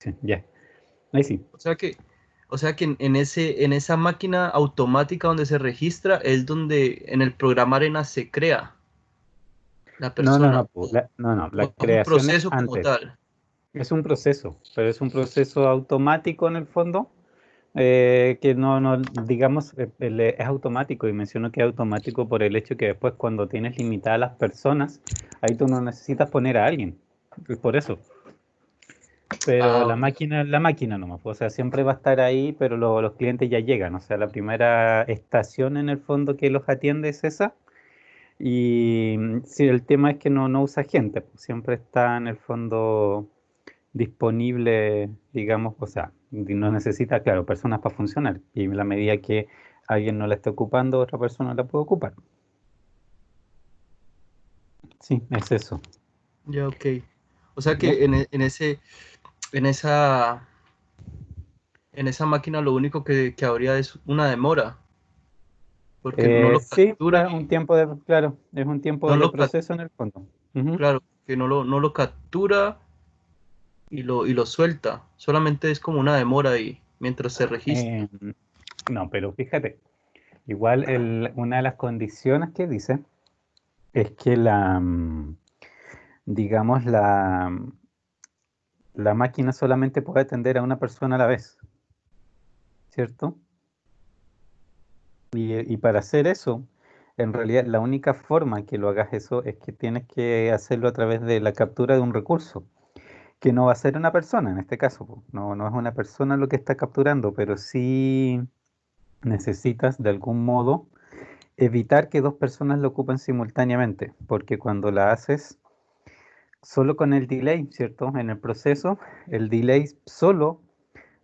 Sí, ya, ahí sí. O sea que en esa máquina automática donde se registra es donde en el programa Arena se crea la No, no, persona. no, no, no, O la es un creación es proceso como antes. tal. Es un proceso, pero es un proceso automático en el fondo, que no, digamos, es automático, y menciono que es automático por el hecho que después cuando tienes limitadas las personas, ahí tú no necesitas poner a alguien, es por eso. Pero Ah, ya. la máquina nomás, o sea, siempre va a estar ahí, pero los clientes ya llegan, o sea, la primera estación en el fondo que los atiende es esa. Y sí, el tema es que no usa gente, pues, siempre está en el fondo disponible, digamos, o sea, no necesita, claro, personas para funcionar. Y en la medida que alguien no la esté ocupando, otra persona la puede ocupar. Sí, es eso. Ya, ok. O sea ¿Ya? que en esa, en esa máquina lo único que habría es una demora, porque no lo Sí, captura, claro, un tiempo de, claro, es un tiempo no de lo, proceso en el fondo. Ujú. claro, que no lo captura y lo suelta. Solamente es como una demora ahí mientras se registra. Eh, no, pero fíjate, igual una de las condiciones que dice es que digamos, la máquina solamente puede atender a una persona a la vez, ¿cierto? Y para hacer eso, en realidad la única forma que lo hagas eso es que tienes que hacerlo a través de la captura de un recurso, que no va a ser una persona en este caso, po. No es una persona lo que está capturando, pero sí necesitas de algún modo evitar que dos personas lo ocupen simultáneamente, porque cuando la haces solo con el delay, ¿cierto? En el proceso, el delay solo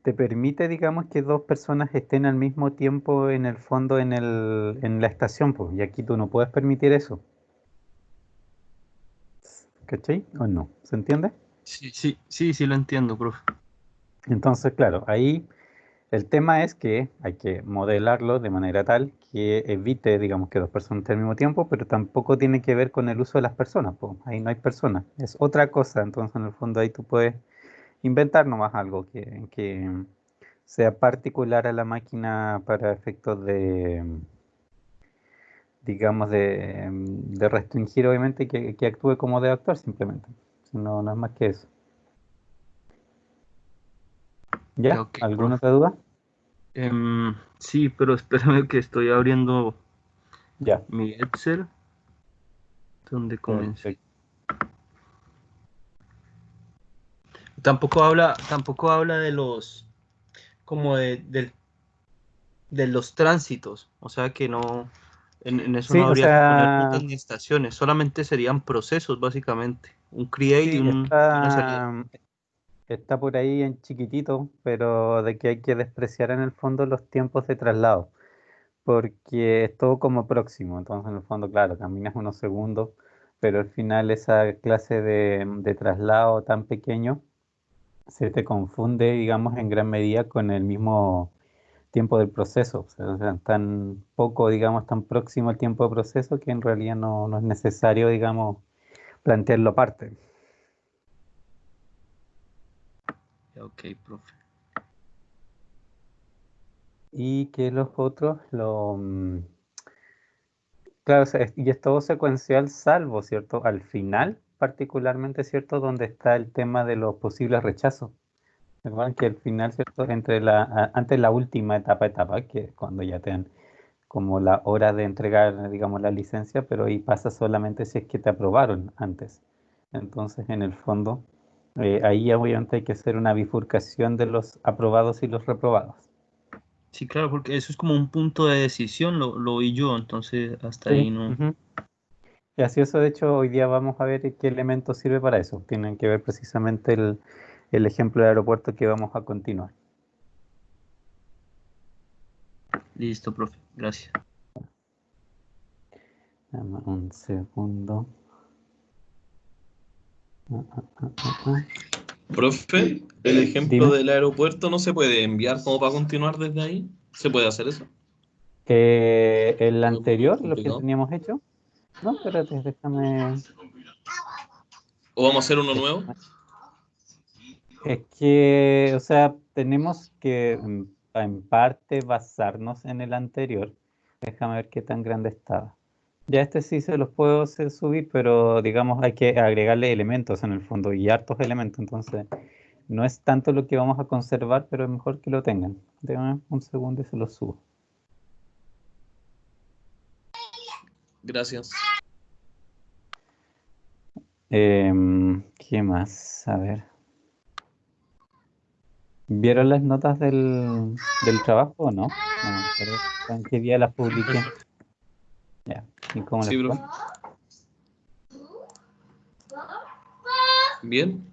te permite, digamos, que dos personas estén al mismo tiempo en el fondo en la estación, pues, y aquí tú no puedes permitir eso, ¿cachai? ¿O no? ¿Se entiende? Sí lo entiendo, profe. Entonces, claro, ahí el tema es que hay que modelarlo de manera tal que evite, digamos, que dos personas estén al mismo tiempo, pero tampoco tiene que ver con el uso de las personas, pues, ahí no hay personas, es otra cosa, entonces en el fondo ahí tú puedes inventar nomás algo que sea particular a la máquina para efectos de, digamos, de restringir obviamente que actúe como debe actuar simplemente. Si no, no es más que eso. Ya, ¿Ya? ok, ¿Alguna profe. otra duda? Sí, pero espérame que estoy abriendo Ya, mi Excel donde comencé. perfecto. Tampoco habla de los, como de los tránsitos, o sea que no, en eso no Sí, o habría que poner rutas sea, ni estaciones, solamente serían procesos básicamente, un create sí, y una salida. está por ahí en chiquitito, pero de que hay que despreciar en el fondo los tiempos de traslado, porque es todo como próximo, entonces en el fondo, claro, caminas unos segundos, pero al final esa clase de traslado tan pequeño se te confunde, digamos, en gran medida con el mismo tiempo del proceso. O sea, tan poco, digamos, tan próximo el tiempo de proceso que en realidad no es necesario, digamos, plantearlo aparte. Ok, profe. Y que los otros, claro, o sea, y es todo secuencial, salvo, ¿cierto? Al final, particularmente, ¿cierto? Donde está el tema de los posibles rechazos. Recuerden que al final, ¿cierto? Antes la última etapa, que es cuando ya te dan como la hora de entregar, digamos, la licencia, pero ahí pasa solamente si es que te aprobaron antes. Entonces, en el fondo, ahí obviamente hay que hacer una bifurcación de los aprobados y los reprobados. Sí, claro, porque eso es como un punto de decisión, lo vi yo, entonces hasta ahí Sí. no. Ujú. Y así eso, de hecho, hoy día vamos a ver qué elemento sirve para eso. Tienen que ver precisamente el ejemplo del aeropuerto que vamos a continuar. Listo, profe, gracias. Dame un segundo. Ah, ah, ah, ah, ah. Profe, el ejemplo Dime. del aeropuerto no se puede enviar como para continuar desde ahí. ¿Se puede hacer eso? El ¿O es muy anterior, lo que complicado? teníamos hecho. No, espérate, déjame. ¿O vamos a hacer uno nuevo? déjame- Es que, o sea, tenemos que en parte basarnos en el anterior. Déjame ver qué tan grande estaba. Ya este sí se los puedo hacer subir, pero digamos hay que agregarle elementos en el fondo y hartos elementos. Entonces, no es tanto lo que vamos a conservar, pero es mejor que lo tengan. Déjame un segundo y se los subo. Gracias. ¿Qué más? A ver. ¿Vieron las notas del trabajo o no? No me acuerdo en qué día las publiqué. Ya. ¿Y cómo les Sí, fue? profe. Bien.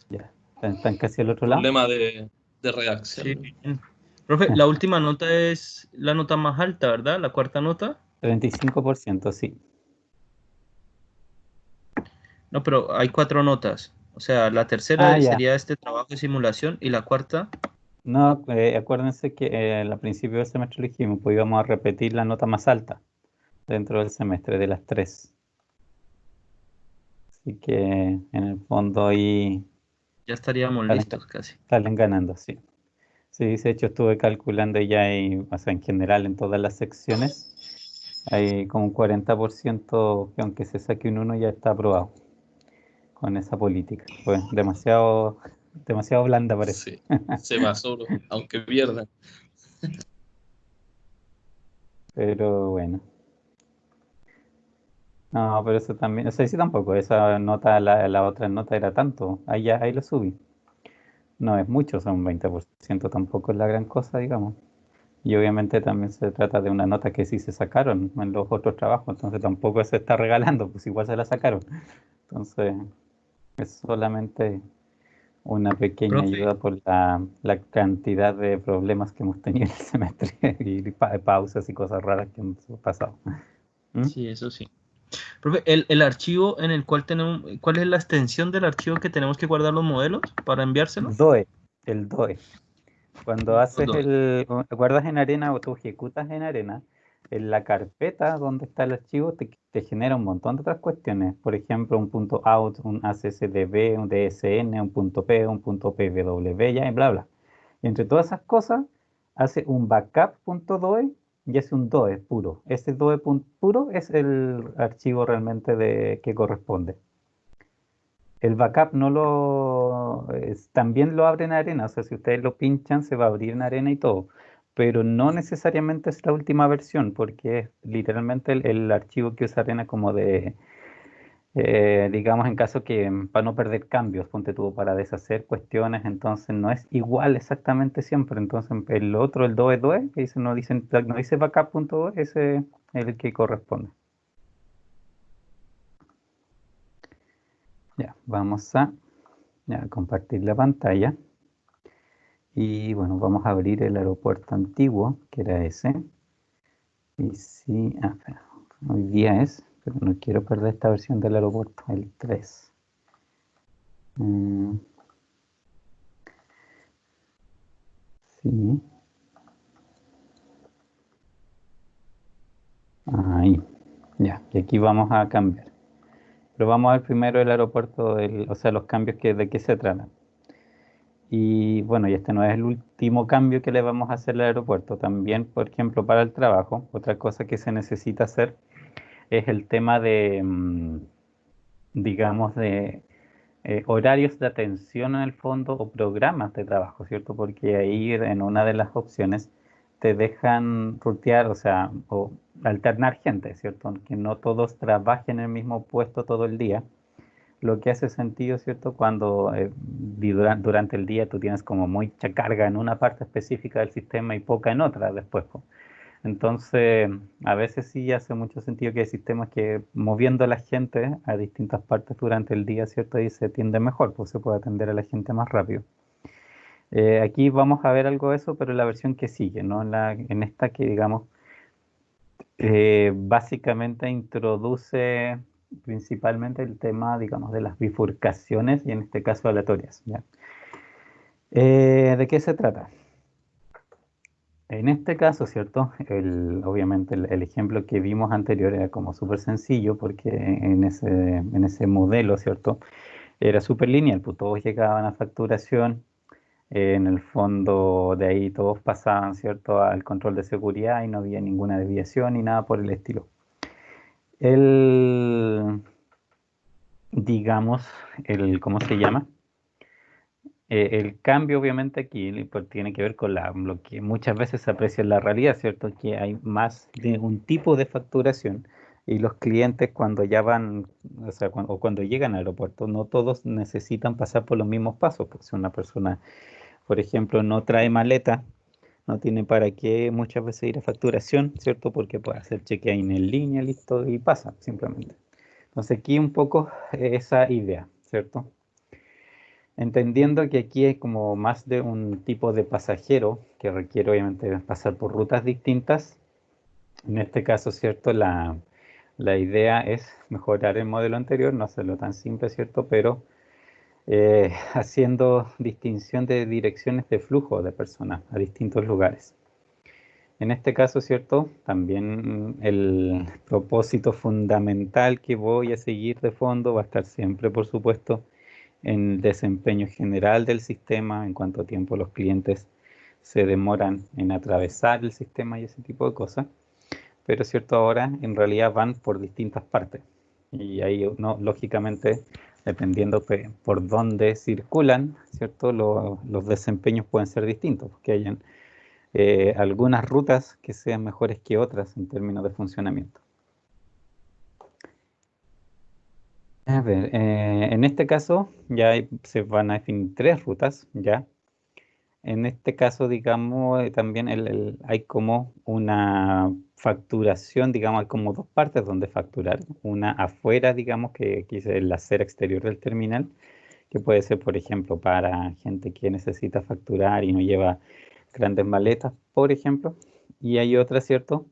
Ya. Están casi al otro lado. Problema de Sí, redacción. bien. Profe, la última nota es la nota más alta, ¿verdad? La cuarta nota. 35%, sí. No, pero hay cuatro notas. O sea, la Ah, tercera ya. sería este trabajo de simulación y la cuarta. No, acuérdense que al principio del semestre dijimos, pues íbamos a repetir la nota más alta dentro del semestre de las tres. Así que en el fondo ahí Ya estaríamos salen, listos casi. salen ganando, sí. Sí, de hecho estuve calculando ya, o sea, en general en todas las secciones, hay como un 40% que aunque se saque un uno ya está aprobado con esa política. Fue demasiado blanda parece. Sí. Se pasó, profe, aunque pierdan. Pero bueno. No, pero eso también, o sea, sí tampoco, esa nota, la otra nota era tanto, ahí lo subí. No es mucho, son 20%, tampoco es la gran cosa, digamos. Y obviamente también se trata de una nota que sí se sacaron en los otros trabajos, entonces tampoco se está regalando, pues igual se la sacaron. Entonces es solamente una pequeña Profe, ayuda por la cantidad de problemas que hemos tenido en el semestre y pausas y cosas raras que hemos pasado. ¿Mm? sí, eso sí. Profe, el archivo en el cual tenemos, ¿cuál es la extensión del archivo que tenemos que guardar los modelos para enviárselo? DOE, el DOE. Cuando Los haces dos. guardas en arena o tú ejecutas en arena, en la carpeta donde está el archivo te genera un montón de otras cuestiones. Por ejemplo, un punto .out, un ACSDB, un DSN, un punto .p, un punto .pw, ya, y bla, bla. Y entre todas esas cosas, hace un backup.doe y hace un DOE puro. Ese DOE puro es el archivo realmente que corresponde. El backup no también lo abre en arena, o sea, si ustedes lo pinchan se va a abrir en arena y todo, pero no necesariamente es la última versión, porque es literalmente el archivo que usa arena como digamos, en caso que para no perder cambios, ponte tú, para deshacer cuestiones, entonces no es igual exactamente siempre, entonces el otro, el DOE, que dice, no dice backup.doe, ese es el que corresponde. Ya, vamos a compartir la pantalla. Y bueno, vamos a abrir el aeropuerto antiguo, que era ese. Y sí, espera, hoy día es, pero no quiero perder esta versión del aeropuerto, el 3. Mm, sí, ahí, ya, y aquí vamos a cambiar. Pero vamos a ver primero el aeropuerto, o sea, los cambios de qué se tratan. Y bueno, y este no es el último cambio que le vamos a hacer al aeropuerto. También, por ejemplo, para el trabajo, otra cosa que se necesita hacer es el tema digamos, de horarios de atención en el fondo o programas de trabajo, ¿cierto? Porque ahí en una de las opciones te dejan rutear, o sea, o alternar gente, ¿cierto? Que no todos trabajen en el mismo puesto todo el día, lo que hace sentido, ¿cierto? Cuando durante el día tú tienes como mucha carga en una parte específica del sistema y poca en otra después, po. Entonces, a veces sí hace mucho sentido que hay sistemas que moviendo a la gente a distintas partes durante el día, ¿cierto? Ahí se atiende mejor, pues se puede atender a la gente más rápido. Aquí vamos a ver algo de eso, pero en la versión que sigue, ¿no? En esta que, digamos, básicamente introduce principalmente el tema, digamos, de las bifurcaciones y en este caso aleatorias, ¿ya? ¿De qué se trata? En este caso, ¿cierto? Obviamente el ejemplo que vimos anterior era como súper sencillo porque en ese modelo, ¿cierto? era súper lineal, pues todos llegaban a facturación. En el fondo de ahí todos pasaban, ¿cierto?, al control de seguridad y no había ninguna desviación ni nada por el estilo. El, digamos, ¿cómo se llama? El cambio obviamente aquí pues, tiene que ver con lo que muchas veces se aprecia en la realidad, ¿cierto? Que hay más de un tipo de facturación y los clientes cuando ya van, o sea, o cuando llegan al aeropuerto, no todos necesitan pasar por los mismos pasos. Pues si una persona, por ejemplo, no trae maleta, no tiene para qué muchas veces ir a facturación, ¿cierto? Porque puede hacer check-in en línea, listo, y pasa simplemente. Entonces aquí un poco esa idea, ¿cierto? Entendiendo que aquí hay como más de un tipo de pasajero que requiere obviamente pasar por rutas distintas. En este caso, ¿cierto? La idea es mejorar el modelo anterior, no hacerlo tan simple, ¿cierto? Pero haciendo distinción de direcciones de flujo de personas a distintos lugares. En este caso, ¿cierto? También el propósito fundamental que voy a seguir de fondo va a estar siempre, por supuesto, en el desempeño general del sistema, en cuánto tiempo los clientes se demoran en atravesar el sistema y ese tipo de cosas. Pero cierto, ahora en realidad van por distintas partes. Y ahí uno, lógicamente, dependiendo por dónde circulan, ¿cierto? Los desempeños pueden ser distintos, porque hayan algunas rutas que sean mejores que otras en términos de funcionamiento. A ver, en este caso ya se van a definir tres rutas, ¿ya? En este caso, digamos, también hay como una facturación, digamos, hay como dos partes donde facturar. Una afuera, digamos, que aquí es la acera exterior del terminal, que puede ser, por ejemplo, para gente que necesita facturar y no lleva grandes maletas, por ejemplo. Y hay otra, ¿cierto?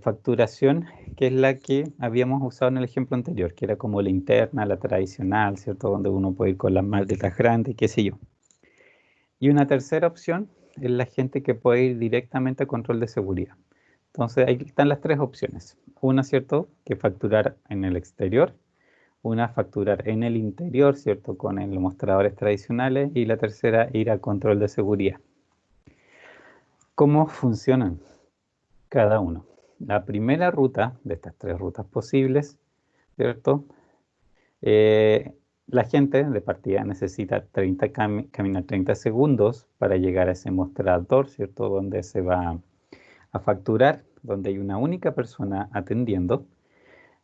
Facturación, que es la que habíamos usado en el ejemplo anterior, que era como la interna, la tradicional, ¿cierto? Donde uno puede ir con las maletas grandes, qué sé yo. Y una tercera opción es la gente que puede ir directamente a control de seguridad. Entonces, ahí están las tres opciones. Una, ¿cierto? Que facturar en el exterior. Una, facturar en el interior, ¿cierto? Con los mostradores tradicionales. Y la tercera, ir a control de seguridad. ¿Cómo funcionan cada uno? La primera ruta de estas tres rutas posibles, ¿cierto? La gente de partida necesita caminar 30 segundos para llegar a ese mostrador, ¿cierto? Donde se va a facturar, donde hay una única persona atendiendo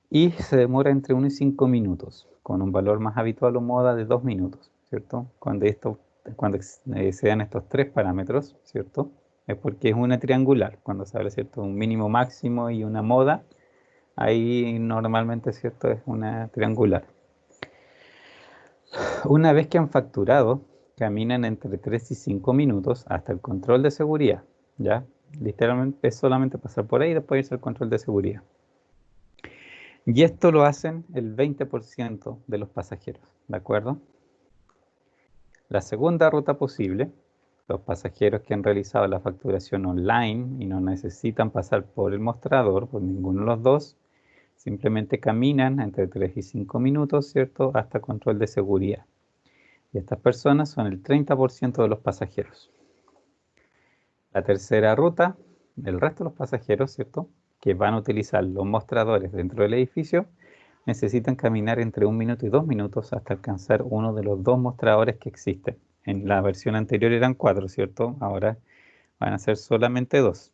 y se demora entre 1 y 5 minutos, con un valor más habitual o moda de 2 minutos, ¿cierto? Cuando se dan estos tres parámetros, ¿cierto? Es porque es una triangular, cuando se habla, ¿cierto? Un mínimo, máximo y una moda, ahí normalmente, ¿cierto? Es una triangular. Una vez que han facturado, caminan entre 3 y 5 minutos hasta el control de seguridad, ¿ya? Literalmente es solamente pasar por ahí y después irse al control de seguridad. Y esto lo hacen el 20% de los pasajeros, ¿de acuerdo? La segunda ruta posible, los pasajeros que han realizado la facturación online y no necesitan pasar por el mostrador, por ninguno de los dos, simplemente caminan entre 3 y 5 minutos, ¿cierto? Hasta control de seguridad. Y estas personas son el 30% de los pasajeros. La tercera ruta, el resto de los pasajeros, ¿cierto? Que van a utilizar los mostradores dentro del edificio, necesitan caminar entre 1 minuto y 2 minutos hasta alcanzar uno de los dos mostradores que existen. En la versión anterior eran 4, ¿cierto? Ahora van a ser solamente 2.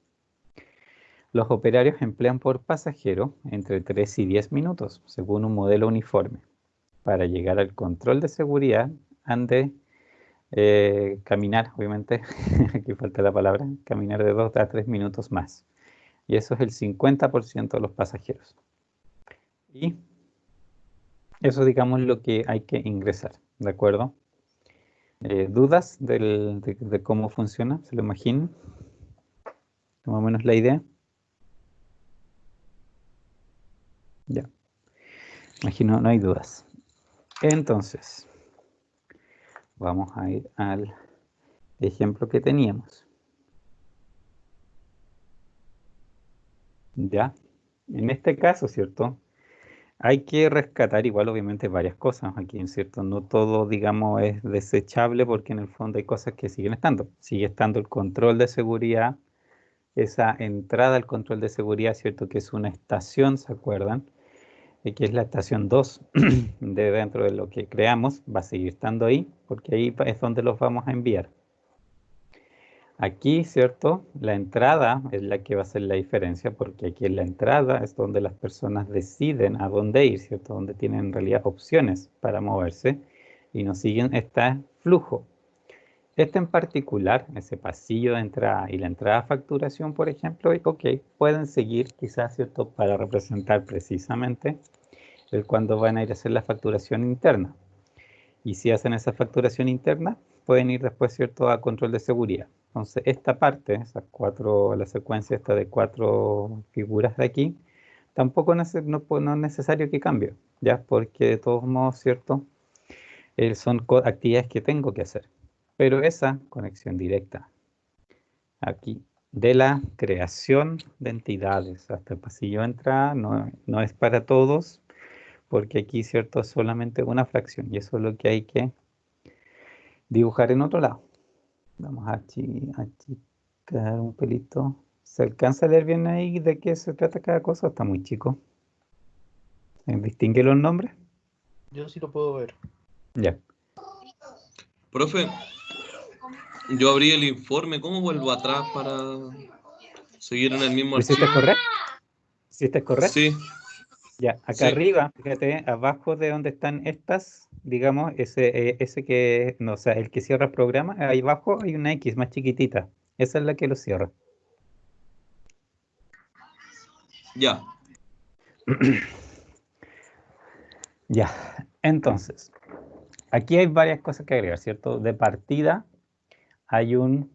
Los operarios emplean por pasajero entre 3 y 10 minutos, según un modelo uniforme. Para llegar al control de seguridad, han de caminar, obviamente, aquí falta la palabra, caminar de 2 a 3 minutos más. Y eso es el 50% de los pasajeros. Y eso, digamos, lo que hay que ingresar, ¿de acuerdo? ¿Dudas de cómo funciona? ¿Se lo imaginan? Más o menos la idea. Ya, imagino, no hay dudas. Entonces, vamos a ir al ejemplo que teníamos. Ya, en este caso, ¿cierto? Hay que rescatar igual, obviamente, varias cosas aquí, ¿cierto? No todo, digamos, es desechable porque en el fondo hay cosas que siguen estando. Sigue estando el control de seguridad, esa entrada al control de seguridad, ¿cierto? Que es una estación, ¿se acuerdan? Que es la estación 2 de dentro de lo que creamos, va a seguir estando ahí, porque ahí es donde los vamos a enviar. Aquí, ¿cierto? La entrada es la que va a hacer la diferencia, porque aquí en la entrada es donde las personas deciden a dónde ir, ¿cierto? Donde tienen en realidad opciones para moverse y nos siguen este flujo. Este en particular, ese pasillo de entrada y la entrada a facturación, por ejemplo, ok, pueden seguir quizás, ¿cierto? Para representar precisamente el cuando van a ir a hacer la facturación interna. Y si hacen esa facturación interna, pueden ir después, ¿cierto?, a control de seguridad. Entonces, esta parte, esas cuatro, la secuencia esta de 4 figuras de aquí, tampoco no, no es necesario que cambie, ¿ya? Porque de todos modos, ¿cierto?, son actividades que tengo que hacer. Pero esa conexión directa aquí de la creación de entidades hasta el pasillo de entrada no es para todos, porque aquí, ¿cierto?, es solamente una fracción y eso es lo que hay que dibujar en otro lado. Vamos a achicar un pelito. ¿Se alcanza a leer bien ahí de qué se trata cada cosa? Está muy chico. ¿Distingue los nombres? Yo sí lo puedo ver. Ya. Profe, yo abrí el informe, ¿cómo vuelvo atrás para seguir en el mismo ¿Lo hiciste archivo? correcto? ¿Hiciste correcto? Sí, Ya, acá sí, arriba, fíjate, abajo de donde están estas, digamos, ese que, no, o sea, el que cierra el programa, ahí abajo hay una X más chiquitita. Esa es la que lo cierra. ya. Ya, entonces, aquí hay varias cosas que agregar, ¿cierto? De partida hay un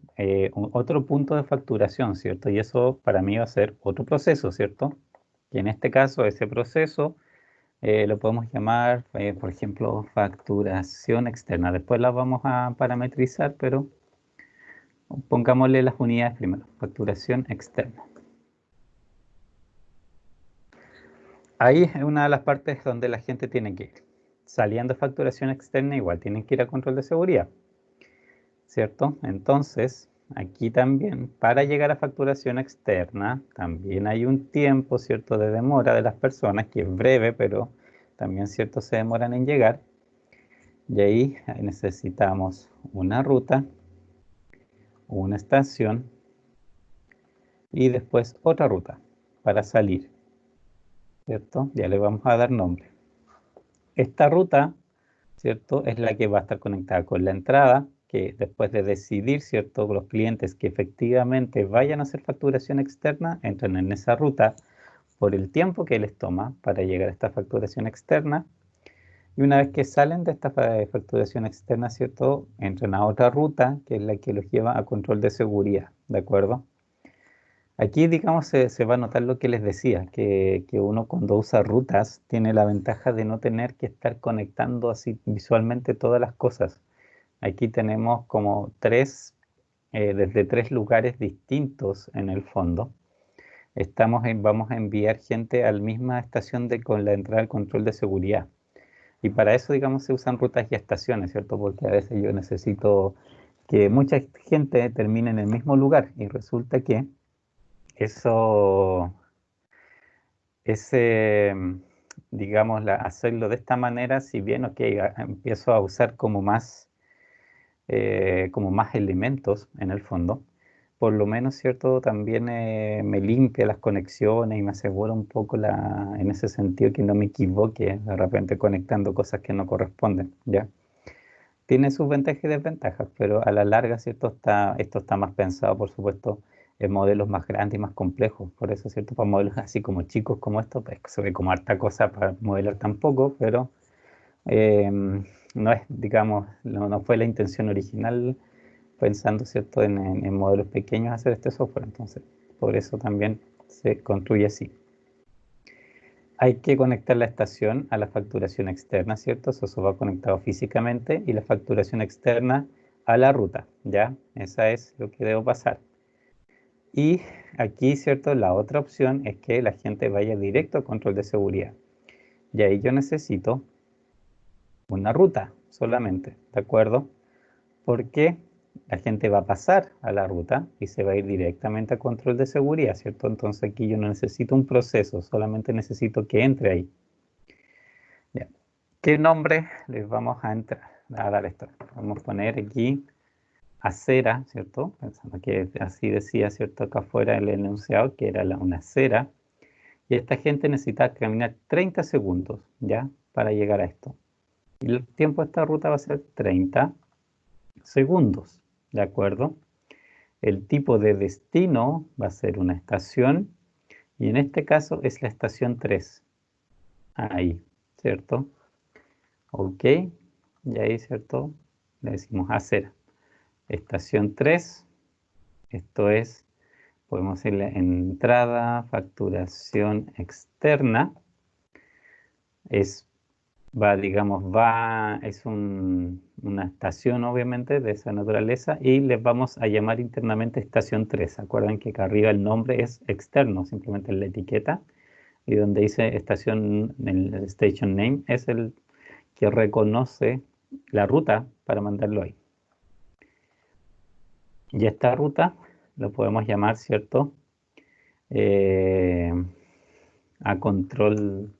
otro punto de facturación, ¿cierto? Y eso para mí va a ser otro proceso, ¿cierto? Y en este caso, ese proceso lo podemos llamar, por ejemplo, facturación externa. Después la vamos a parametrizar, pero pongámosle las unidades primero. Facturación externa. Ahí es una de las partes donde la gente tiene que ir. Saliendo de facturación externa, igual tienen que ir a control de seguridad, ¿cierto? Entonces, aquí también, para llegar a facturación externa, también hay un tiempo, ¿cierto?, de demora de las personas, que es breve, pero también, ¿cierto?, se demoran en llegar. Y ahí necesitamos una ruta, una estación y después otra ruta para salir, ¿cierto? Ya le vamos a dar nombre. Esta ruta, ¿cierto?, es la que va a estar conectada con la entrada, que después de decidir, ¿cierto?, los clientes que efectivamente vayan a hacer facturación externa, entran en esa ruta por el tiempo que les toma para llegar a esta facturación externa. Y una vez que salen de esta facturación externa, ¿cierto?, entran a otra ruta, que es la que los lleva a control de seguridad, ¿de acuerdo? Aquí, digamos, se va a notar lo que les decía, que uno cuando usa rutas tiene la ventaja de no tener que estar conectando así visualmente todas las cosas. Aquí tenemos como desde 3 lugares distintos en el fondo. Vamos a enviar gente a la misma estación con la entrada al control de seguridad. Y para eso, digamos, se usan rutas y estaciones, ¿cierto? Porque a veces yo necesito que mucha gente termine en el mismo lugar y resulta que eso, ese, digamos, hacerlo de esta manera, si bien, ok, empiezo a usar como más elementos en el fondo, por lo menos, ¿cierto? También me limpia las conexiones y me asegura un poco en ese sentido que no me equivoque de repente conectando cosas que no corresponden, ¿ya? Tiene sus ventajas y desventajas, pero a la larga, ¿cierto? Esto está más pensado, por supuesto, en modelos más grandes y más complejos. Por eso, ¿cierto? Para modelos así como chicos como estos, pues se ve como harta cosa para modelar tampoco, pero no es, digamos, no fue la intención original pensando, ¿cierto?, en modelos pequeños hacer este software. Entonces, por eso también se construye así. Hay que conectar la estación a la facturación externa, ¿cierto? Eso va conectado físicamente y la facturación externa a la ruta, ¿ya? Esa es lo que debo pasar. Y aquí, ¿cierto? La otra opción es que la gente vaya directo a control de seguridad. Y ahí yo necesito una ruta solamente, ¿de acuerdo? Porque la gente va a pasar a la ruta y se va a ir directamente a control de seguridad, ¿cierto? Entonces aquí yo no necesito un proceso, solamente necesito que entre ahí. Ya. ¿Qué nombre les vamos a dar esto? Vamos a poner aquí acera, ¿cierto? Pensando que así decía, ¿cierto? Acá afuera el enunciado, que era una acera. Y esta gente necesita caminar 30 segundos, ¿ya? Para llegar a esto. Y el tiempo de esta ruta va a ser 30 segundos, ¿de acuerdo? El tipo de destino va a ser una estación y en este caso es la estación 3. Ahí, ¿cierto? Ok, y ahí, ¿cierto? Le decimos acera. Estación 3, esto es, podemos decirle entrada, facturación externa. Digamos, es una estación obviamente de esa naturaleza y les vamos a llamar internamente estación 3. Acuerdan que acá arriba el nombre es externo, simplemente la etiqueta, y donde dice estación, el station name es el que reconoce la ruta para mandarlo ahí. Y esta ruta lo podemos llamar, ¿cierto? A control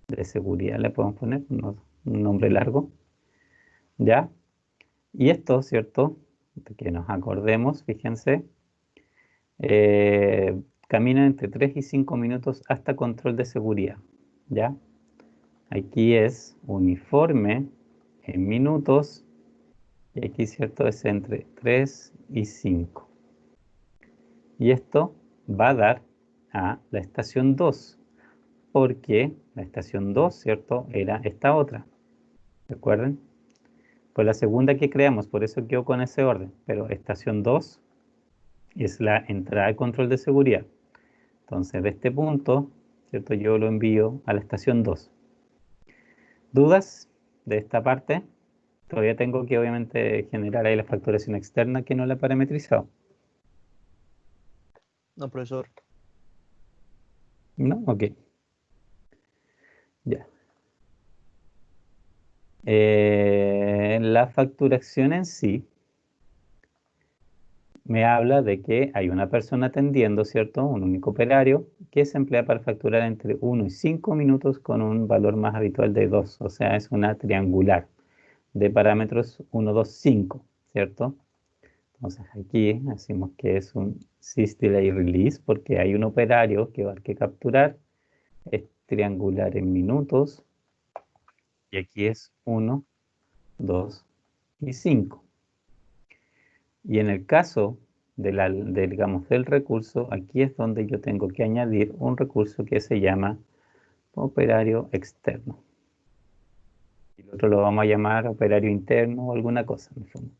de seguridad le podemos poner un nombre largo, ¿ya? Y esto, ¿cierto? Que nos acordemos, fíjense, camina entre 3 y 5 minutos hasta control de seguridad, ¿ya? Aquí es uniforme en minutos y aquí, ¿cierto? Es entre 3 y 5. Y esto va a dar a la estación 2, porque la estación 2, ¿cierto? Era esta otra, ¿recuerden? Fue la segunda que creamos, por eso quedó con ese orden, pero estación 2 es la entrada de control de seguridad. Entonces, de este punto, ¿cierto? Yo lo envío a la estación 2. ¿Dudas de esta parte? Todavía tengo que, obviamente, generar ahí la facturación externa que no la he parametrizado. No, profesor. ¿No? Ok. Ya. La facturación en sí me habla de que hay una persona atendiendo, ¿cierto? Un único operario que se emplea para facturar entre 1 y 5 minutos con un valor más habitual de 2. O sea, es una triangular de parámetros 1, 2, 5, ¿cierto? Entonces aquí decimos que es un sys delay release porque hay un operario que va a haber que capturar. Es triangular en minutos. Y aquí es 1, 2 y 5. Y en el caso digamos, del recurso, aquí es donde yo tengo que añadir un recurso que se llama operario externo. Y el otro lo vamos a llamar operario interno o alguna cosa, en el fondo.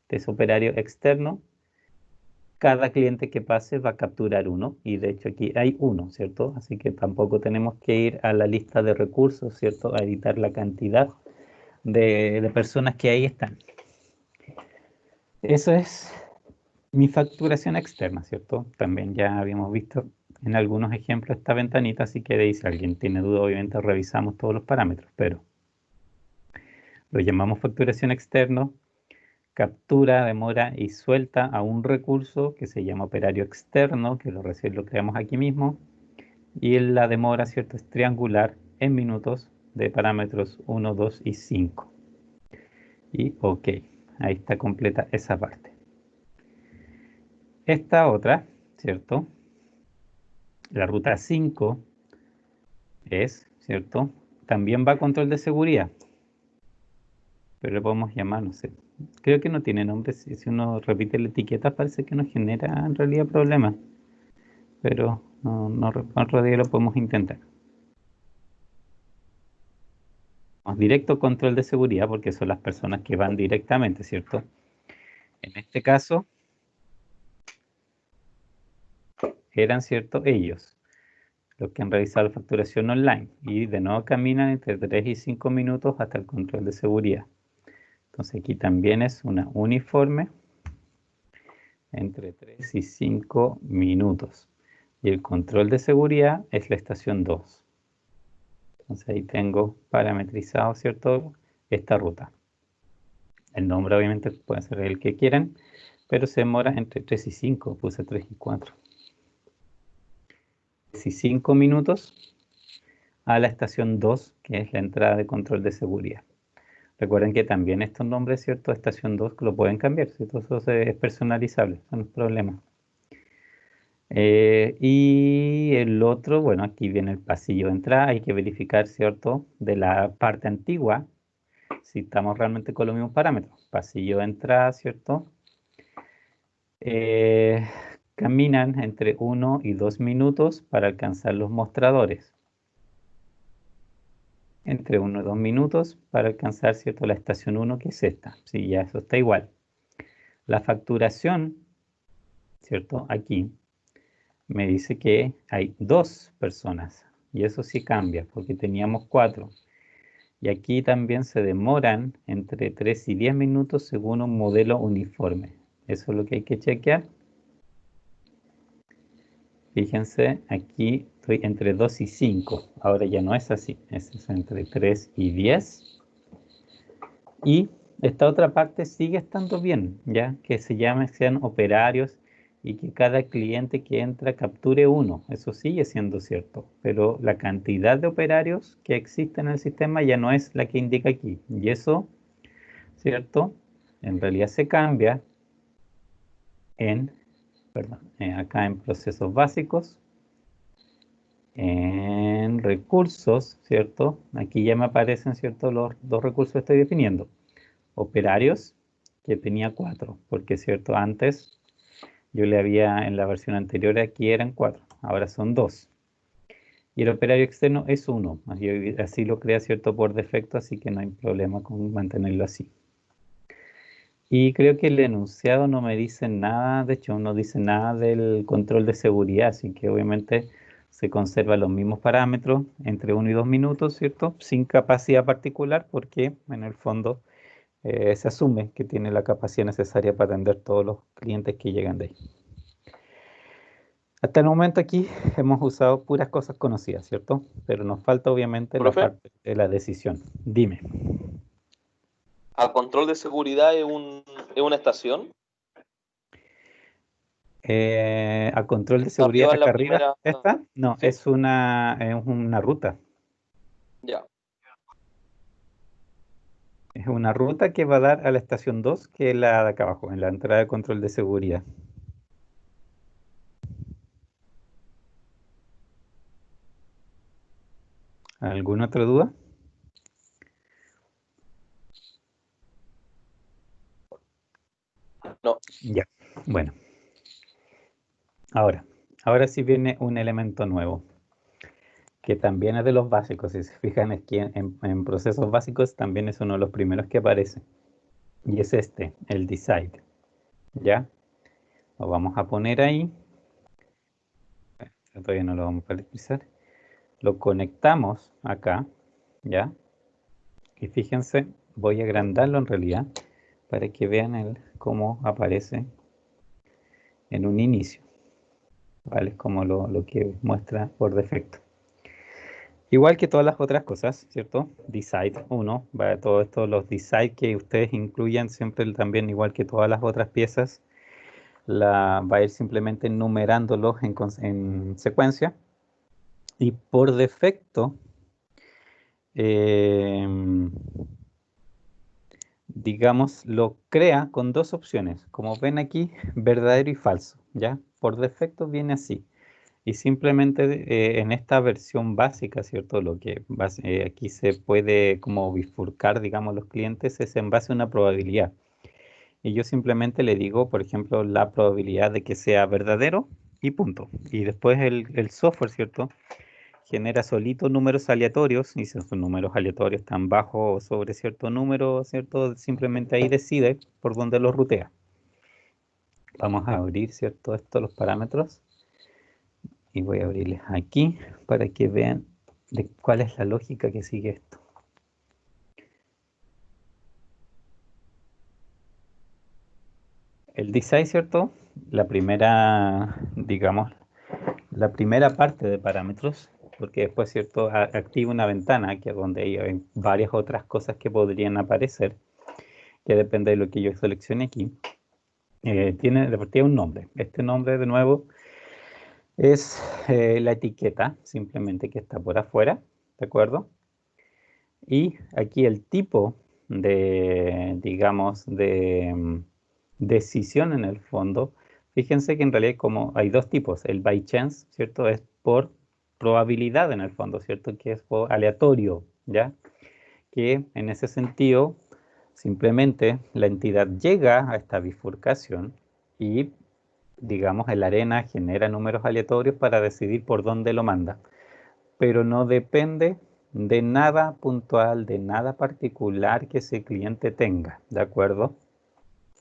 Este operario externo. Cada cliente que pase va a capturar uno, y de hecho aquí hay uno, ¿cierto? Así que tampoco tenemos que ir a la lista de recursos, ¿cierto? A editar la cantidad de personas que ahí están. Eso es mi facturación externa, ¿cierto? También ya habíamos visto en algunos ejemplos esta ventanita, así que de ahí si alguien tiene duda, obviamente revisamos todos los parámetros, pero lo llamamos facturación externo, captura, demora y suelta a un recurso que se llama operario externo, que recién lo creamos aquí mismo, y la demora, ¿cierto? Es triangular en minutos de parámetros 1, 2 y 5. Y ok, ahí está completa esa parte. Esta otra, ¿cierto? La ruta 5 es, ¿cierto? También va a control de seguridad, pero le podemos llamar, no sé. Creo que no tiene nombre, si uno repite la etiqueta parece que no genera en realidad problemas, pero otro día lo podemos intentar. Directo control de seguridad porque son las personas que van directamente, ¿cierto? En este caso, eran, ¿cierto? Ellos, los que han realizado la facturación online y de nuevo caminan entre 3 y 5 minutos hasta el control de seguridad. Entonces aquí también es una uniforme entre 3 y 5 minutos. Y el control de seguridad es la estación 2. Entonces ahí tengo parametrizado, ¿cierto? Esta ruta. El nombre obviamente puede ser el que quieran, pero se demora entre 3 y 5, puse 3 y 4. 3 y 5 minutos a la estación 2, que es la entrada de control de seguridad. Recuerden que también estos nombres, ¿cierto? Estación 2 lo pueden cambiar, ¿cierto? Eso es personalizable, eso no es problema. Y el otro, bueno, aquí viene el pasillo de entrada, hay que verificar, ¿cierto? De la parte antigua, si estamos realmente con los mismos parámetros. Pasillo de entrada, ¿cierto? Caminan entre 1 y 2 minutos para alcanzar los mostradores. Entre 1 y 2 minutos para alcanzar, ¿cierto? La estación 1, que es esta. Sí, ya eso está igual. La facturación, ¿cierto? Aquí me dice que hay 2 personas. Y eso sí cambia, porque teníamos 4. Y aquí también se demoran entre 3 y 10 minutos según un modelo uniforme. Eso es lo que hay que chequear. Fíjense, aquí estoy entre 2 y 5. Ahora ya no es así. Es entre 3 y 10. Y esta otra parte sigue estando bien, ¿ya? Que sean operarios y que cada cliente que entra capture uno. Eso sigue siendo cierto. Pero la cantidad de operarios que existe en el sistema ya no es la que indica aquí. Y eso, ¿cierto? En realidad se cambia en, perdón, acá en procesos básicos, en recursos, ¿cierto? Aquí ya me aparecen, ¿cierto? Los 2 recursos que estoy definiendo. Operarios, que tenía 4, porque, ¿cierto? Antes yo le había, en la versión anterior aquí eran 4, ahora son 2. Y el operario externo es 1. Así lo crea, ¿cierto? Por defecto, así que no hay problema con mantenerlo así. Y creo que el enunciado no me dice nada, de hecho no dice nada del control de seguridad, así que obviamente se conservan los mismos parámetros entre 1 y 2 minutos, ¿cierto? Sin capacidad particular, porque en el fondo se asume que tiene la capacidad necesaria para atender todos los clientes que llegan de ahí. Hasta el momento aquí hemos usado puras cosas conocidas, ¿cierto? Pero nos falta obviamente la Profe, parte de la decisión. Dime. ¿a control de seguridad es una estación? A control de ¿Está seguridad arriba en acá la arriba, primera? ¿esta? No, ¿Sí? es una ruta. Ya. Es una ruta que va a dar a la estación 2, que es la de acá abajo, en la entrada de control de seguridad. ¿Alguna otra duda? No. Ya, bueno. Ahora sí viene un elemento nuevo, que también es de los básicos. Si se fijan aquí en procesos básicos, también es uno de los primeros que aparece. Y es este, el decide. ¿Ya? Lo vamos a poner ahí. Todavía no lo vamos a parametrizar. Lo conectamos acá. ¿Ya? Y fíjense, voy a agrandarlo en realidad para que vean cómo aparece en un inicio. ¿Vale? Como lo que muestra por defecto. Igual que todas las otras cosas, ¿cierto? Decide 1, va todo esto, los decide que ustedes incluyan siempre también, igual que todas las otras piezas, va a ir simplemente numerándolos en secuencia. Y por defecto, eh, digamos, lo crea con 2 opciones. Como ven aquí, verdadero y falso, ¿ya? Por defecto viene así. Y simplemente en esta versión básica, ¿cierto? Lo que aquí se puede como bifurcar, digamos, los clientes es en base a una probabilidad. Y yo simplemente le digo, por ejemplo, la probabilidad de que sea verdadero y punto. Y después el software, ¿cierto? Genera solito números aleatorios, y si esos números aleatorios están bajo o sobre cierto número, ¿cierto? Simplemente ahí decide por dónde los rutea. Vamos a abrir, ¿cierto? Los parámetros. Y voy a abrirles aquí para que vean de cuál es la lógica que sigue esto. El design, ¿cierto? La primera, digamos, la primera parte de parámetros porque después, ¿cierto? Activa una ventana que es donde hay varias otras cosas que podrían aparecer, que depende de lo que yo seleccione aquí. Tiene de partida un nombre. Este nombre, de nuevo, es la etiqueta, simplemente que está por afuera, ¿de acuerdo? Y aquí el tipo de, digamos, de decisión en el fondo. Fíjense que en realidad como hay dos tipos. El by chance, ¿cierto? Es por probabilidad en el fondo, ¿cierto? Que es por aleatorio, ¿ya? Que en ese sentido, simplemente la entidad llega a esta bifurcación y, digamos, en la arena genera números aleatorios para decidir por dónde lo manda, pero no depende de nada puntual, de nada particular que ese cliente tenga, ¿de acuerdo?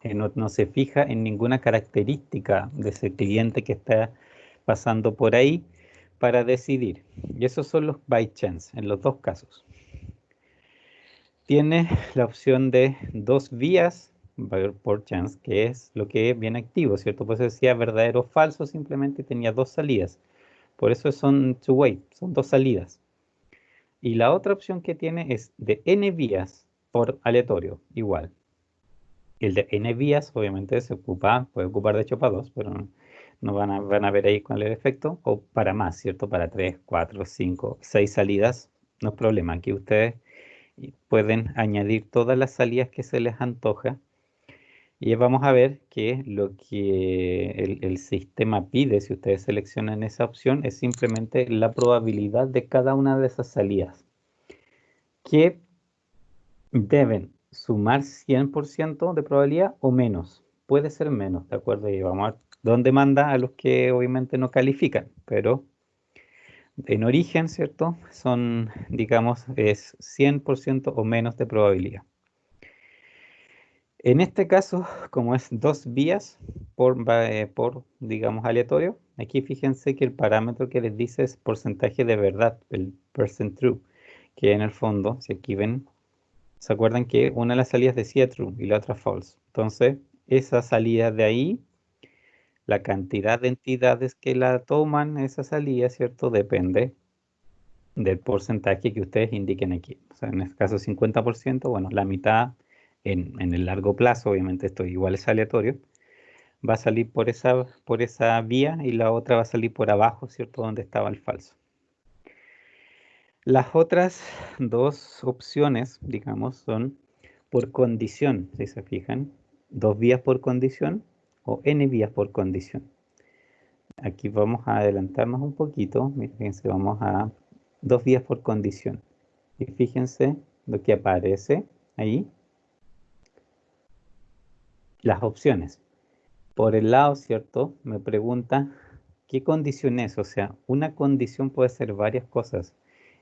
No se fija en ninguna característica de ese cliente que está pasando por ahí para decidir. Y esos son los by chance en los dos casos. Tiene la opción de dos vías por chance, que es lo que es bien activo, ¿cierto? Pues decía verdadero o falso, simplemente tenía dos salidas. Por eso son two-way, son dos salidas. Y la otra opción que tiene es de n vías por aleatorio, igual. El de n vías obviamente puede ocupar de hecho para dos, pero no van a ver ahí cuál es el efecto, o para más, ¿cierto? Para 3, 4, 5, 6 salidas, no es problema. Aquí ustedes pueden añadir todas las salidas que se les antoja. Y vamos a ver que lo que el sistema pide, si ustedes seleccionan esa opción, es simplemente la probabilidad de cada una de esas salidas, que deben sumar 100% de probabilidad o menos. Puede ser menos, ¿de acuerdo? Y vamos a ver dónde manda a los que obviamente no califican, pero en origen, ¿cierto? Son, digamos, es 100% o menos de probabilidad. En este caso, como es dos vías por, digamos, aleatorio, aquí fíjense que el parámetro que les dice es porcentaje de verdad, el percent true, que en el fondo, si aquí ven, ¿se acuerdan que una de las salidas decía true y la otra false? Entonces, esa salida de ahí, la cantidad de entidades que la toman, esa salida, ¿cierto? Depende del porcentaje que ustedes indiquen aquí. O sea, en este caso 50%, bueno, la mitad en el largo plazo, obviamente esto igual es aleatorio, va a salir por esa vía y la otra va a salir por abajo, ¿cierto? Donde estaba el falso. Las otras dos opciones, digamos, son por condición, si se fijan, dos vías por condición o n vías por condición. Aquí vamos a adelantarnos un poquito, fíjense, vamos a dos vías por condición. Y fíjense lo que aparece ahí, las opciones. Por el lado, ¿cierto? Me pregunta, ¿qué condición es? O sea, una condición puede ser varias cosas.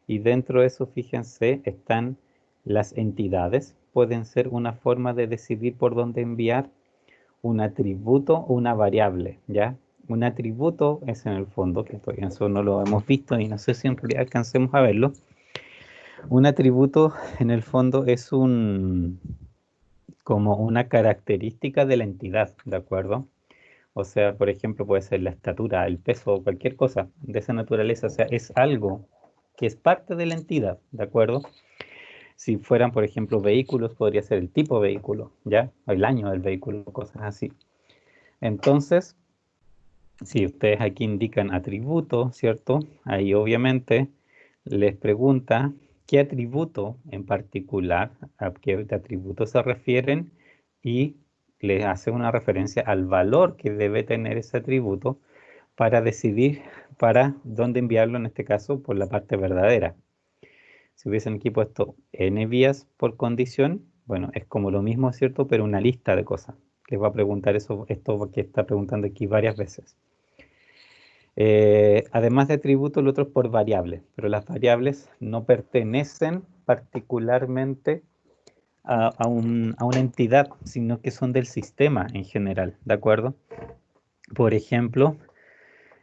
Y dentro de eso, fíjense, están las entidades. Pueden ser una forma de decidir por dónde enviar un atributo o una variable, ¿ya? Un atributo es en el fondo, que todavía eso no lo hemos visto y no sé si en realidad alcancemos a verlo. Un atributo en el fondo es como una característica de la entidad, ¿de acuerdo? O sea, por ejemplo, puede ser la estatura, el peso o cualquier cosa de esa naturaleza. O sea, es algo que es parte de la entidad, ¿de acuerdo? Si fueran, por ejemplo, vehículos, podría ser el tipo de vehículo, ¿ya? O el año del vehículo, cosas así. Entonces, si ustedes aquí indican atributo, ¿cierto? Ahí obviamente les pregunta qué atributo en particular, a qué atributo se refieren y les hace una referencia al valor que debe tener ese atributo para decidir para dónde enviarlo, en este caso, por la parte verdadera. Si hubiesen aquí puesto n vías por condición, bueno, es como lo mismo, ¿cierto? Pero una lista de cosas. Les va a preguntar esto que está preguntando aquí varias veces. Además de atributos, lo otro es por variables, pero las variables no pertenecen particularmente a una entidad, sino que son del sistema en general, ¿de acuerdo? Por ejemplo,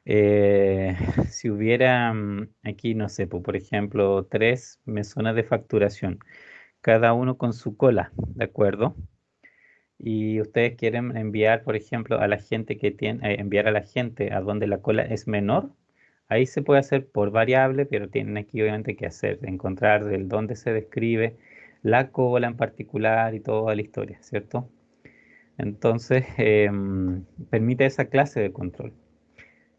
si hubiera aquí, no sé, por ejemplo, tres mesones de facturación, cada uno con su cola, ¿de acuerdo? Y ustedes quieren enviar, por ejemplo, a la gente enviar a la gente a donde la cola es menor, ahí se puede hacer por variable, pero tienen aquí obviamente que encontrar del dónde se describe la cola en particular y toda la historia, ¿cierto? Entonces, permite esa clase de control.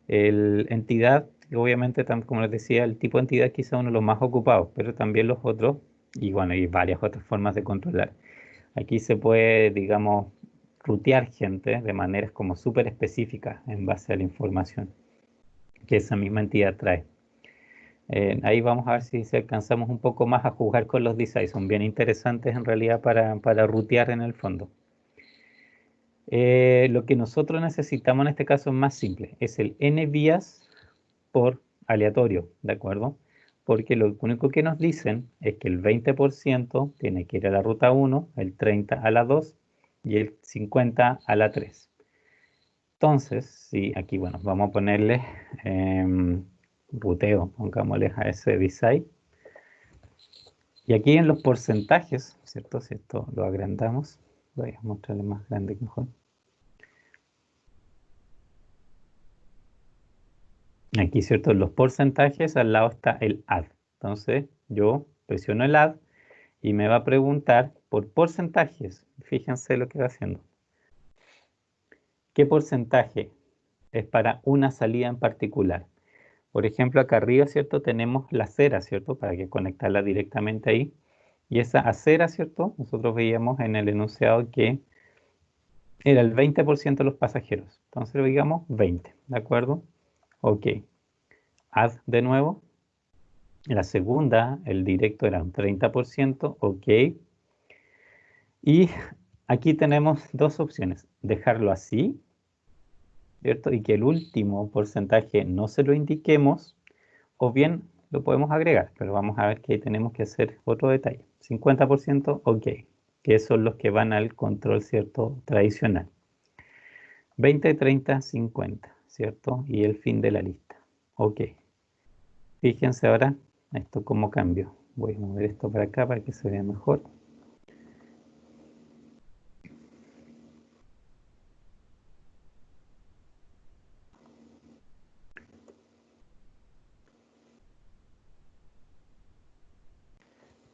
El entidad, obviamente, como les decía, el tipo de entidad es quizá uno de los más ocupados, pero también los otros, y bueno, hay varias otras formas de controlar. Aquí se puede, digamos, rutear gente de maneras como súper específicas en base a la información que esa misma entidad trae. Ahí vamos a ver si alcanzamos un poco más a jugar con los designs. Son bien interesantes en realidad para rutear en el fondo. Lo que nosotros necesitamos en este caso es más simple. Es el n vías por aleatorio, ¿de acuerdo? Porque lo único que nos dicen es que el 20% tiene que ir a la ruta 1, el 30 a la 2 y el 50 a la 3. Entonces, sí, aquí, bueno, vamos a ponerle ruteo, pongámosle a ese design. Y aquí en los porcentajes, ¿cierto? Si esto lo agrandamos, voy a mostrarle más grande que mejor. Aquí, ¿cierto? En los porcentajes al lado está el add. Entonces, yo presiono el add y me va a preguntar por porcentajes. Fíjense lo que va haciendo. ¿Qué porcentaje es para una salida en particular? Por ejemplo, acá arriba, ¿cierto? Tenemos la acera, ¿cierto? Para que conectarla directamente ahí. Y esa acera, ¿cierto? Nosotros veíamos en el enunciado que era el 20% de los pasajeros. Entonces, digamos 20, ¿de acuerdo? Ok. Add de nuevo. La segunda, el directo era un 30%, ok. Y aquí tenemos dos opciones. Dejarlo así, ¿cierto? Y que el último porcentaje no se lo indiquemos, o bien lo podemos agregar, pero vamos a ver que tenemos que hacer otro detalle. 50%, ok, que son los que van al control, ¿cierto? Tradicional. 20, 30, 50, ¿cierto? Y el fin de la lista. Ok. Fíjense ahora esto cómo cambió. Voy a mover esto para acá para que se vea mejor.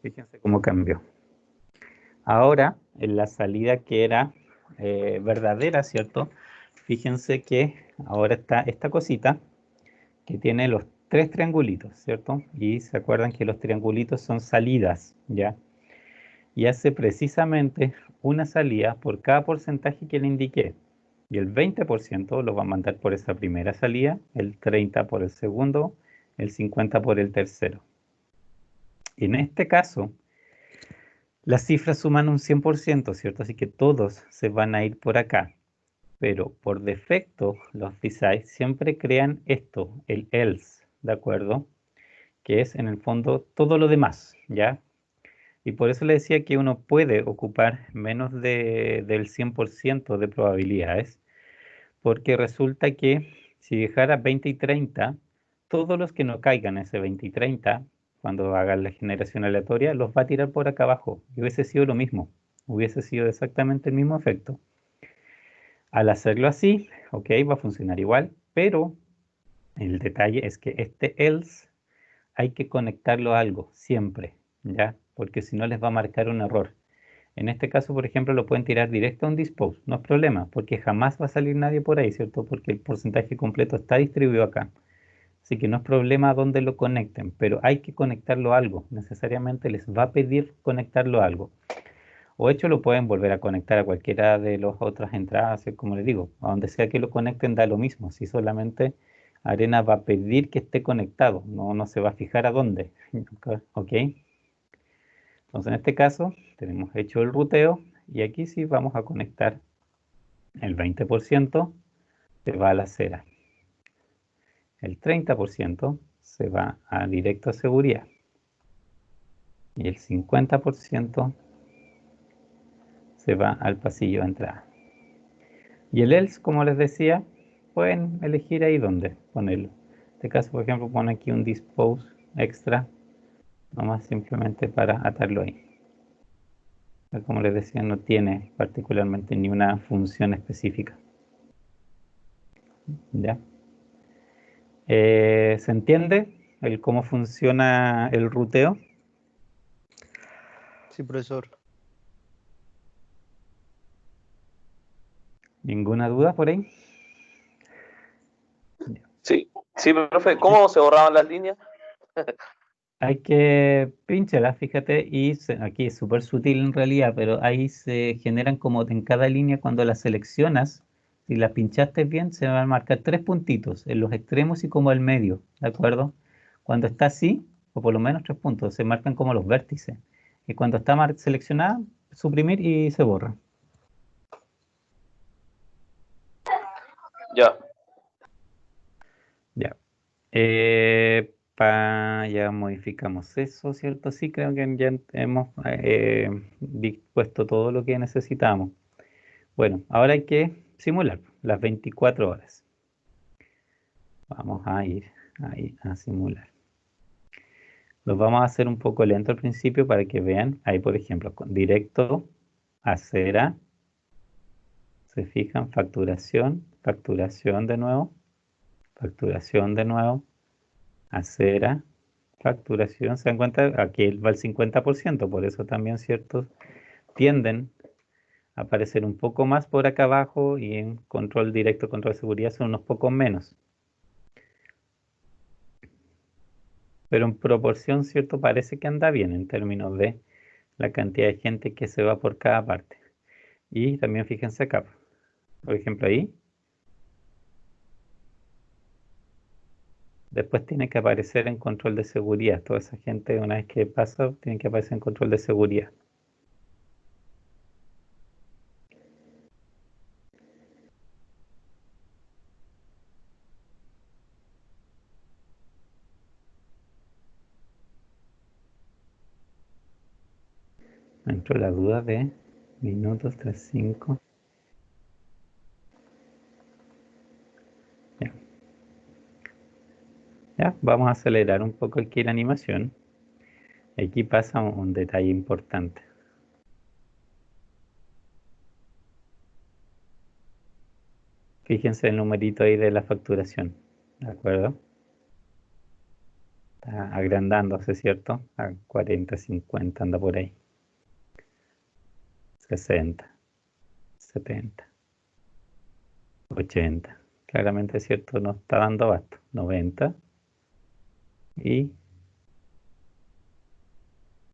Fíjense cómo cambió. Ahora, en la salida que era verdadera, ¿cierto? Fíjense que ahora está esta cosita que tiene los tres triangulitos, ¿cierto? Y se acuerdan que los triangulitos son salidas, ¿ya? Y hace precisamente una salida por cada porcentaje que le indiqué. Y el 20% lo va a mandar por esa primera salida, el 30% por el segundo, el 50% por el tercero. Y en este caso, las cifras suman un 100%, ¿cierto? Así que todos se van a ir por acá. Pero por defecto, los designs siempre crean esto, el else, ¿de acuerdo? Que es en el fondo todo lo demás, ¿ya? Y por eso le decía que uno puede ocupar menos del 100% de probabilidades, porque resulta que si dejara 20 y 30, todos los que no caigan en ese 20 y 30, cuando hagan la generación aleatoria, los va a tirar por acá abajo. Y hubiese sido lo mismo, hubiese sido exactamente el mismo efecto. Al hacerlo así, ok, va a funcionar igual, pero el detalle es que este else hay que conectarlo a algo, siempre, ¿ya? Porque si no les va a marcar un error. En este caso, por ejemplo, lo pueden tirar directo a un dispose, no es problema, porque jamás va a salir nadie por ahí, ¿cierto? Porque el porcentaje completo está distribuido acá. Así que no es problema dónde lo conecten, pero hay que conectarlo a algo. Necesariamente les va a pedir conectarlo a algo. O de hecho lo pueden volver a conectar a cualquiera de las otras entradas, como les digo, a donde sea que lo conecten da lo mismo. Si solamente Arena va a pedir que esté conectado, no se va a fijar a dónde. ¿Ok? Entonces en este caso tenemos hecho el ruteo y aquí sí vamos a conectar el 20% se va a la acera. El 30% se va a directo a seguridad. Y el 50% se va al pasillo de entrada. Y el else, como les decía, pueden elegir ahí dónde ponerlo. En este caso, por ejemplo, pone aquí un dispose extra, nomás simplemente para atarlo ahí. Como les decía, no tiene particularmente ni una función específica. ¿Ya? ¿Se entiende cómo funciona el ruteo? Sí, profesor. ¿Ninguna duda por ahí? Sí, sí, profe. ¿Cómo se borraban las líneas? Hay que pincharlas, fíjate, y aquí es súper sutil en realidad, pero ahí se generan como en cada línea cuando las seleccionas, si las pinchaste bien, se van a marcar 3 puntitos en los extremos y como el medio, ¿de acuerdo? Cuando está así, o por lo menos 3 puntos, se marcan como los vértices. Y cuando está seleccionada, suprimir y se borra. Ya. Ya. Ya modificamos eso, ¿cierto? Sí, creo que ya hemos dispuesto todo lo que necesitamos. Bueno, ahora hay que simular las 24 horas. Vamos a ir ahí a simular. Los vamos a hacer un poco lento al principio para que vean. Ahí, por ejemplo, con directo, acera. Se fijan, facturación, facturación de nuevo, facturación de nuevo, acera, facturación. ¿Se dan cuenta? Aquí va el 50%, por eso también ciertos tienden a aparecer un poco más por acá abajo y en control directo, control de seguridad son unos pocos menos. Pero en proporción, ¿cierto? Parece que anda bien en términos de la cantidad de gente que se va por cada parte. Y también fíjense acá, por ejemplo ahí. Después tiene que aparecer en control de seguridad. Toda esa gente, una vez que pasa, tiene que aparecer en control de seguridad. Me entró la duda de minutos 3.5. Ya. Ya, vamos a acelerar un poco aquí la animación. Aquí pasa un detalle importante. Fíjense el numerito ahí de la facturación, ¿de acuerdo? Está agrandándose, ¿cierto? A 40, 50, anda por ahí. 60, 70, 80. Claramente es cierto, no está dando abasto. 90. Y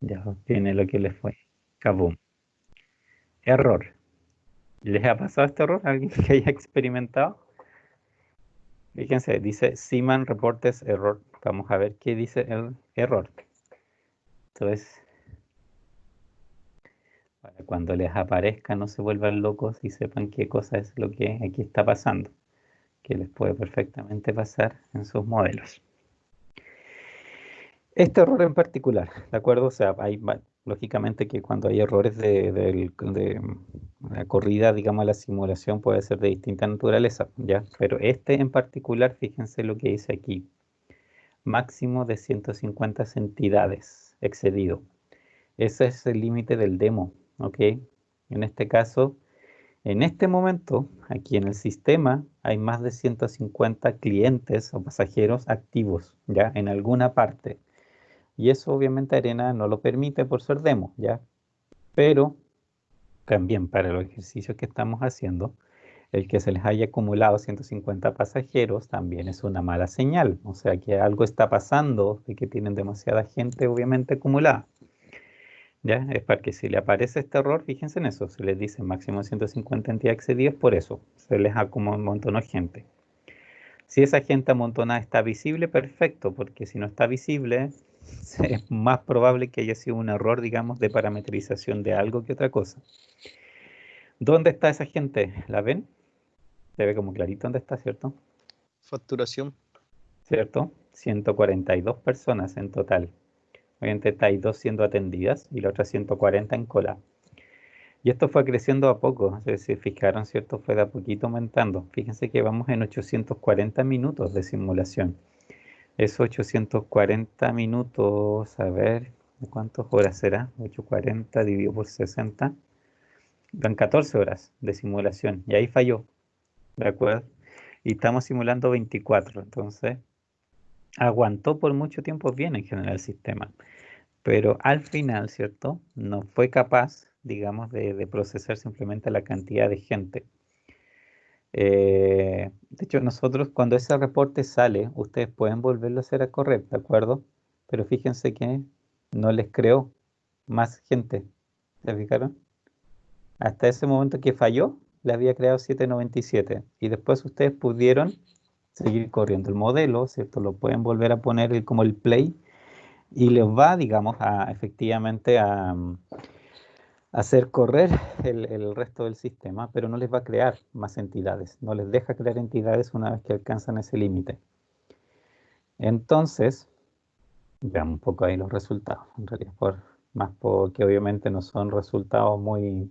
ya obtiene lo que le fue. Kaboom. Error. ¿Les ha pasado este error? ¿Alguien que haya experimentado? Fíjense, dice Seaman Reportes Error. Vamos a ver qué dice el error. Entonces, para cuando les aparezca no se vuelvan locos y sepan qué cosa es lo que aquí está pasando, que les puede perfectamente pasar en sus modelos. Este error en particular, ¿de acuerdo? O sea, lógicamente que cuando hay errores de la corrida, digamos, la simulación puede ser de distinta naturaleza, ¿ya? Pero este en particular, fíjense lo que dice aquí. Máximo de 150 entidades excedido. Ese es el límite del demo, ¿ok? En este caso, en este momento, aquí en el sistema, hay más de 150 clientes o pasajeros activos, ¿ya? En alguna parte. Y eso obviamente Arena no lo permite por ser demo, ¿ya? Pero también para los ejercicios que estamos haciendo, el que se les haya acumulado 150 pasajeros también es una mala señal. O sea que algo está pasando de que tienen demasiada gente obviamente acumulada. ¿Ya? Es para que si le aparece este error, fíjense en eso, se les dice máximo 150 entidades excedidas, por eso se les amontonó gente. Si esa gente amontonada está visible, perfecto, porque si no está visible, es más probable que haya sido un error, digamos, de parametrización de algo que otra cosa. ¿Dónde está esa gente? ¿La ven? Se ve como clarito dónde está, ¿cierto? Facturación. ¿Cierto? 142 personas en total. Obviamente hay 2 siendo atendidas y las otras 140 en cola. Y esto fue creciendo a poco, si se fijaron, ¿cierto? Fue de a poquito aumentando. Fíjense que vamos en 840 minutos de simulación. Esos 840 minutos, a ver, ¿de cuántas horas será? 840 dividido por 60. Dan 14 horas de simulación. Y ahí falló, ¿de acuerdo? Y estamos simulando 24, entonces aguantó por mucho tiempo bien en general el sistema, pero al final, ¿cierto? No fue capaz, digamos, de procesar simplemente la cantidad de gente. De hecho, nosotros cuando ese reporte sale, ustedes pueden volverlo a hacer a correr, ¿de acuerdo? Pero fíjense que no les creó más gente, ¿se fijaron? Hasta ese momento que falló, le había creado 797 y después ustedes pudieron seguir corriendo el modelo, ¿cierto? Lo pueden volver a poner como el play y les va, digamos, a efectivamente a hacer correr el resto del sistema, pero no les va a crear más entidades, no les deja crear entidades una vez que alcanzan ese límite. Entonces, veamos un poco ahí los resultados, en realidad, más porque obviamente no son resultados muy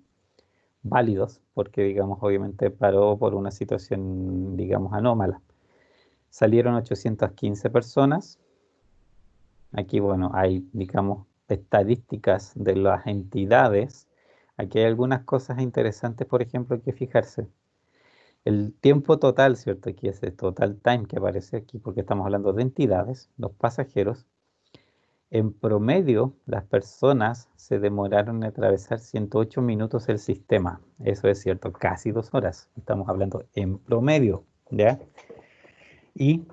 válidos, porque digamos, obviamente paró por una situación, digamos, anómala. Salieron 815 personas. Aquí, bueno, hay, digamos, estadísticas de las entidades. Aquí hay algunas cosas interesantes, por ejemplo, que fijarse. El tiempo total, ¿cierto? Aquí es el total time que aparece aquí, porque estamos hablando de entidades, los pasajeros. En promedio, las personas se demoraron en atravesar 108 minutos el sistema. Eso es cierto, casi 2 horas. Estamos hablando en promedio, ¿ya? Y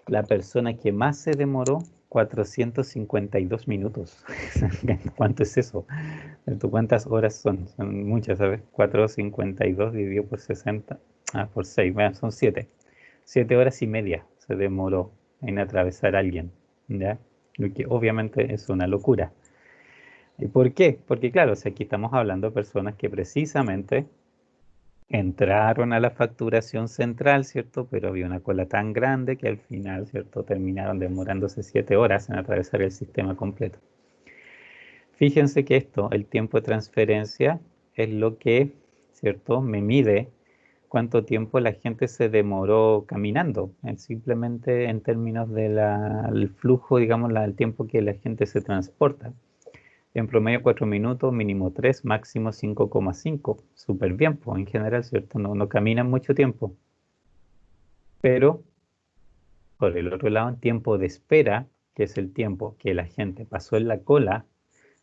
la persona que más se demoró, 452 minutos. ¿Cuánto es eso? ¿Cuántas horas son? Son muchas, ¿sabes? 452 dividido por 60. Por 6. Bueno, son 7. 7 horas y media se demoró en atravesar a alguien, ¿ya? Lo que obviamente es una locura. ¿Y por qué? Porque claro, si aquí estamos hablando de personas que precisamente entraron a la facturación central, ¿cierto? Pero había una cola tan grande que al final, ¿cierto? Terminaron demorándose 7 horas en atravesar el sistema completo. Fíjense que esto, el tiempo de transferencia, es lo que, ¿cierto? Me mide cuánto tiempo la gente se demoró caminando, simplemente en términos del flujo, digamos, el tiempo que la gente se transporta. En promedio 4 minutos, mínimo 3, máximo 5,5. Súper bien, pues en general, ¿cierto? No caminan mucho tiempo. Pero, por el otro lado, en tiempo de espera, que es el tiempo que la gente pasó en la cola,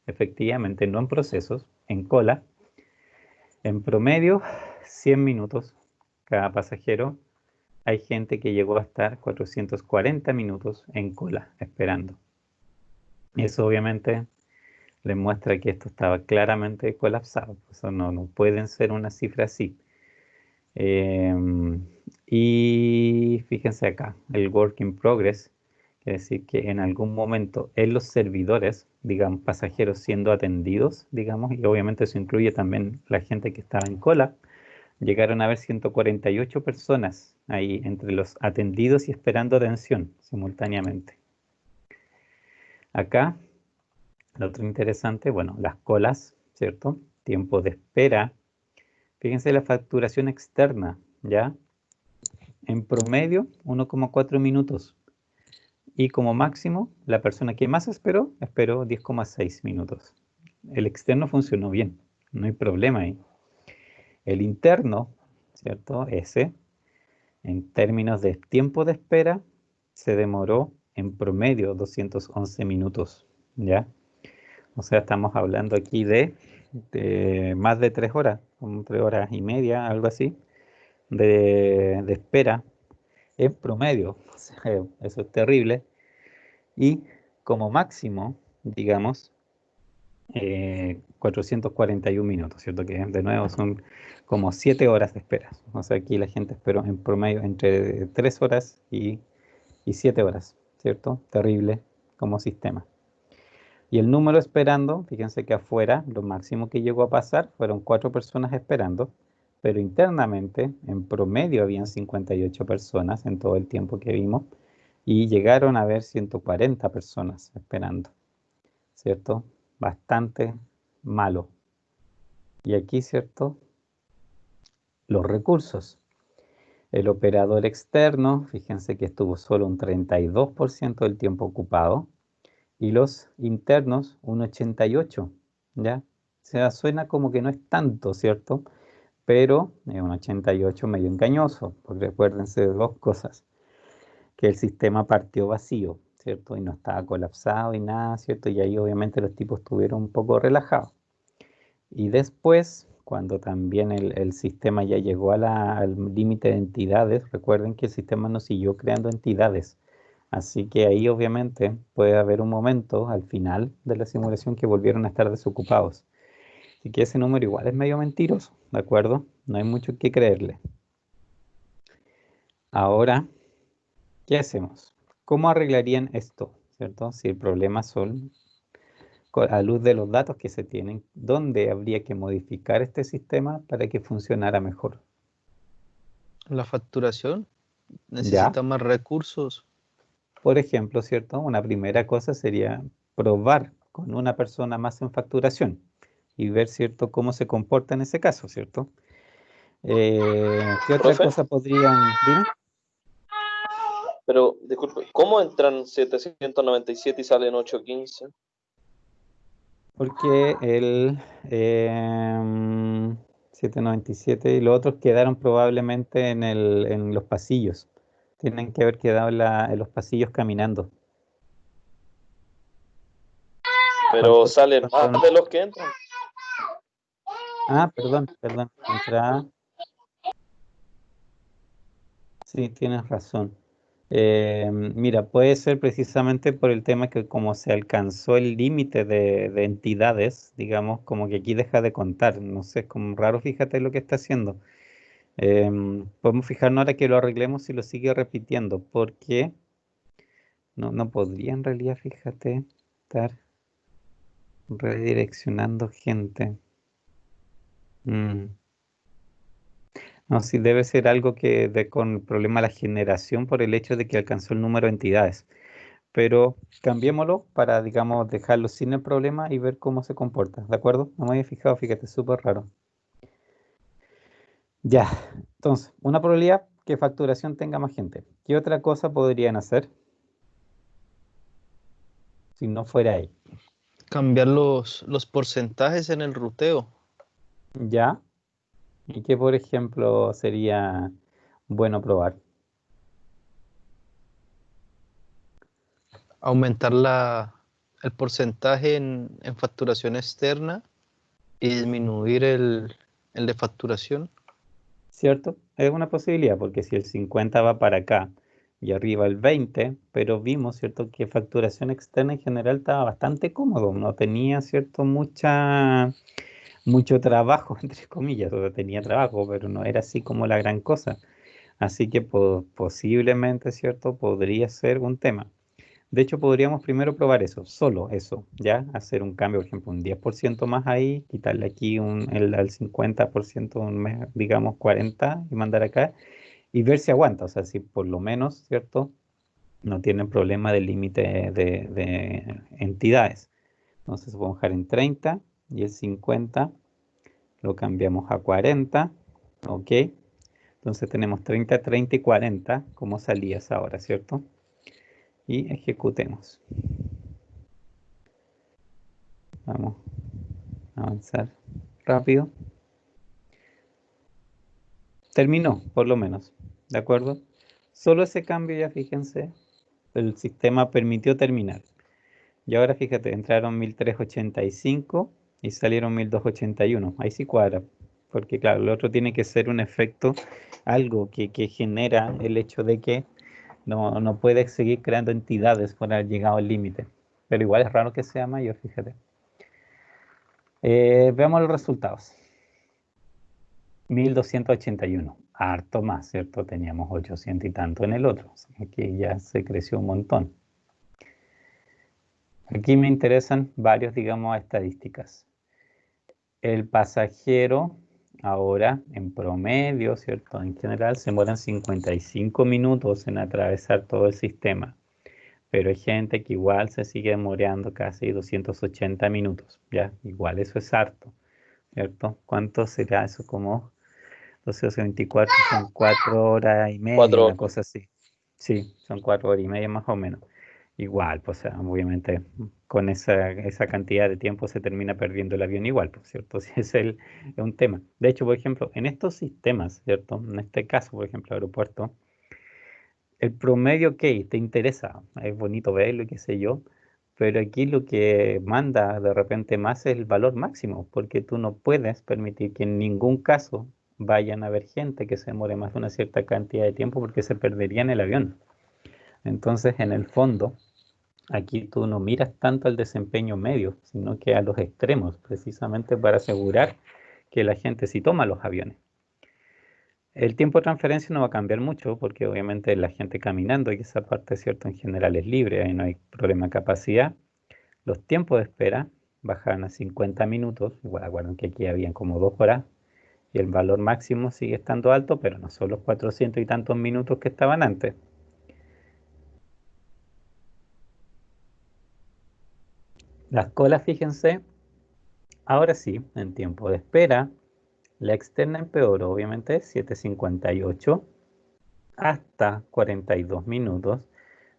efectivamente, no en procesos, en cola, en promedio 100 minutos cada pasajero. Hay gente que llegó a estar 440 minutos en cola esperando. Eso obviamente le muestra que esto estaba claramente colapsado. Eso no pueden ser una cifra así. Y fíjense acá, el work in progress, quiere decir que en algún momento en los servidores, digamos, pasajeros siendo atendidos, digamos, y obviamente eso incluye también la gente que estaba en cola, llegaron a haber 148 personas ahí entre los atendidos y esperando atención simultáneamente. Acá, lo otro interesante, bueno, las colas, ¿cierto? Tiempo de espera. Fíjense la facturación externa, ¿ya? En promedio, 1,4 minutos. Y como máximo, la persona que más esperó 10,6 minutos. El externo funcionó bien, no hay problema ahí. El interno, ¿cierto? Ese, en términos de tiempo de espera, se demoró en promedio 211 minutos, ¿ya? O sea, estamos hablando aquí de más de 3 horas, como 3 horas y media, algo así, de espera en promedio. O sea, eso es terrible. Y como máximo, digamos, 441 minutos, ¿cierto? Que de nuevo son como 7 horas de espera. O sea, aquí la gente esperó en promedio entre 3 horas y 7 horas, ¿cierto? Terrible como sistema. Y el número esperando, fíjense que afuera lo máximo que llegó a pasar fueron 4 personas esperando, pero internamente en promedio habían 58 personas en todo el tiempo que vimos y llegaron a haber 140 personas esperando, ¿cierto? Bastante malo. Y aquí, ¿cierto? Los recursos. El operador externo, fíjense que estuvo solo un 32% del tiempo ocupado y los internos un 88%, ¿ya? O sea, suena como que no es tanto, ¿cierto? Pero es un 88 medio engañoso, porque recuérdense de dos cosas. que el sistema partió vacío, ¿cierto? Y no estaba colapsado y nada, ¿cierto? Y ahí obviamente los tipos estuvieron un poco relajados. Y después, cuando también el sistema ya llegó al límite de entidades, recuerden que el sistema no siguió creando entidades. Así que ahí obviamente puede haber un momento al final de la simulación que volvieron a estar desocupados. Así que ese número igual es medio mentiroso, ¿de acuerdo? No hay mucho que creerle. Ahora, ¿qué hacemos? ¿Cómo arreglarían esto? ¿Cierto? Si el problema son a luz de los datos que se tienen, ¿dónde habría que modificar este sistema para que funcionara mejor? La facturación ¿Ya? necesita más recursos. Por ejemplo, ¿cierto? Una primera cosa sería probar con una persona más en facturación y ver, ¿cierto?, cómo se comporta en ese caso, ¿cierto? ¿Qué otra Profe, cosa podrían? Dime. pero disculpe, ¿cómo entran 797 y salen 815? Porque el 797 y los otros quedaron probablemente en los pasillos. Tienen que haber quedado en los pasillos caminando. Pero Cuando, salen más cuando- de los que entran. perdón. Entrada. Sí, tienes razón. Mira, puede ser precisamente por el tema que como se alcanzó el límite de entidades, digamos, como que aquí deja de contar. No sé, es como raro, fíjate lo que está haciendo. Podemos fijarnos ahora que lo arreglemos si lo sigue repitiendo, porque no podría en realidad, fíjate, estar redireccionando gente. Mm. No, sí debe ser algo que con el problema de la generación por el hecho de que alcanzó el número de entidades. Pero cambiémoslo para, digamos, dejarlo sin el problema y ver cómo se comporta, ¿de acuerdo? No me había fijado, fíjate, súper raro. Ya, entonces, una probabilidad que facturación tenga más gente. ¿Qué otra cosa podrían hacer si no fuera ahí? Cambiar los porcentajes en el ruteo. ¿Ya? ¿Y qué, por ejemplo, sería bueno probar? Aumentar el porcentaje en facturación externa y disminuir el de facturación. ¿Cierto? Es una posibilidad, porque si el 50 va para acá y arriba el 20, pero vimos, ¿cierto?, que facturación externa en general estaba bastante cómodo, no tenía, ¿cierto?, mucho trabajo, entre comillas, o sea, tenía trabajo, pero no era así como la gran cosa. Así que posiblemente, ¿cierto?, podría ser un tema. De hecho, podríamos primero probar eso, solo eso, ¿ya? Hacer un cambio, por ejemplo, un 10% más ahí, quitarle aquí al 50%, digamos 40 y mandar acá, y ver si aguanta, o sea, si por lo menos, ¿cierto? No tienen problema del límite de entidades. Entonces, vamos a dejar en 30 y el 50 lo cambiamos a 40, ¿ok? Entonces tenemos 30, 30 y 40 como salidas ahora, ¿cierto? Y ejecutemos. Vamos a avanzar rápido. Terminó, por lo menos, ¿de acuerdo? Solo ese cambio, ya fíjense, el sistema permitió terminar. Y ahora fíjate, entraron 1385 y salieron 1281. Ahí sí cuadra, porque claro, lo otro tiene que ser un efecto, algo que genera el hecho de que no puede seguir creando entidades por haber llegado al límite. Pero igual es raro que sea mayor, fíjate. Veamos los resultados. 1281, harto más, ¿cierto? Teníamos 800 y tanto en el otro. Aquí ya se creció un montón. Aquí me interesan varios, digamos, estadísticas. El pasajero ahora, en promedio, ¿cierto? En general, se demoran 55 minutos en atravesar todo el sistema. Pero hay gente que igual se sigue demorando casi 280 minutos, ¿ya? Igual eso es harto, ¿cierto? ¿Cuánto será eso? Como 12 24 son 4 horas y media, una 4 cosa así. Sí, son 4 horas y media más o menos. Igual, pues, o sea, obviamente con esa cantidad de tiempo se termina perdiendo el avión igual, pues, ¿cierto? Sí, es un tema. De hecho, por ejemplo, en estos sistemas, ¿cierto? En este caso, por ejemplo, aeropuerto, el promedio, ok, te interesa, es bonito verlo y qué sé yo, pero aquí lo que manda de repente más es el valor máximo, porque tú no puedes permitir que en ningún caso vayan a haber gente que se demore más de una cierta cantidad de tiempo porque se perdería en el avión. Entonces, en el fondo, aquí tú no miras tanto al desempeño medio, sino que a los extremos, precisamente para asegurar que la gente sí toma los aviones. El tiempo de transferencia no va a cambiar mucho porque obviamente la gente caminando y esa parte, cierto, en general es libre, ahí no hay problema de capacidad. Los tiempos de espera bajaron a 50 minutos, igual acuerdan que aquí habían como 2 horas y el valor máximo sigue estando alto, pero no son los 400 y tantos minutos que estaban antes. Las colas, fíjense, ahora sí, en tiempo de espera, la externa empeoró, obviamente, 7,58 hasta 42 minutos,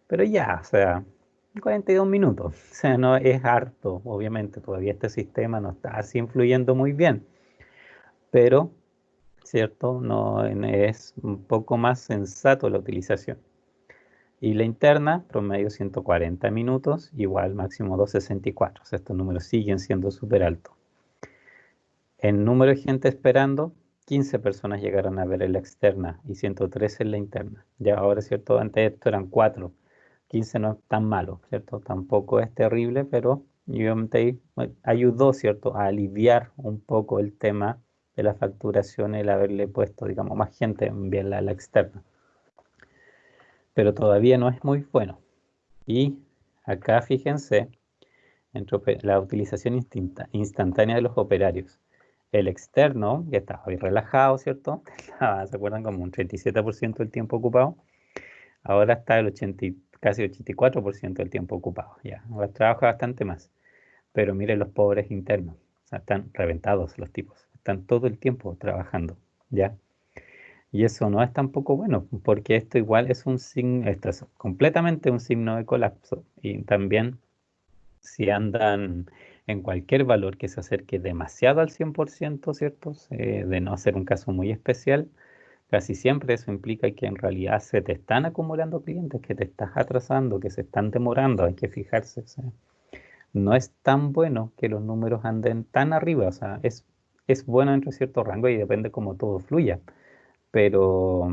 pero ya, o sea, 42 minutos, o sea, no es harto, obviamente, todavía este sistema no está así influyendo muy bien, pero, ¿cierto? No es un poco más sensato la utilización. Y la interna, promedio 140 minutos, igual máximo 2,64, o sea, estos números siguen siendo súper altos. En número de gente esperando, 15 personas llegaron a ver en la externa y 113 en la interna. Ya ahora, ¿cierto? Antes esto eran 4. 15 no es tan malo, ¿cierto? Tampoco es terrible, pero obviamente ayudó, ¿cierto? A aliviar un poco el tema de la facturación, el haberle puesto, digamos, más gente en verla a la externa. Pero todavía no es muy bueno. Y acá, fíjense, entre la utilización instantánea de los operarios. El externo, ya estaba ahí relajado, ¿cierto? ¿Se acuerdan? Como un 37% del tiempo ocupado. Ahora está el 80, casi 84% del tiempo ocupado. Ya, ahora trabaja bastante más. Pero miren los pobres internos. O sea, están reventados los tipos. Están todo el tiempo trabajando. ¿Ya? Y eso no es tampoco bueno, porque esto igual es un signo, esto es completamente un signo de colapso. Y también si andan en cualquier valor que se acerque demasiado al 100%, ¿cierto? De no ser un caso muy especial, casi siempre eso implica que en realidad se te están acumulando clientes, que te estás atrasando, que se están demorando, hay que fijarse. O sea, no es tan bueno que los números anden tan arriba, o sea, es bueno entre cierto rango y depende cómo todo fluya, pero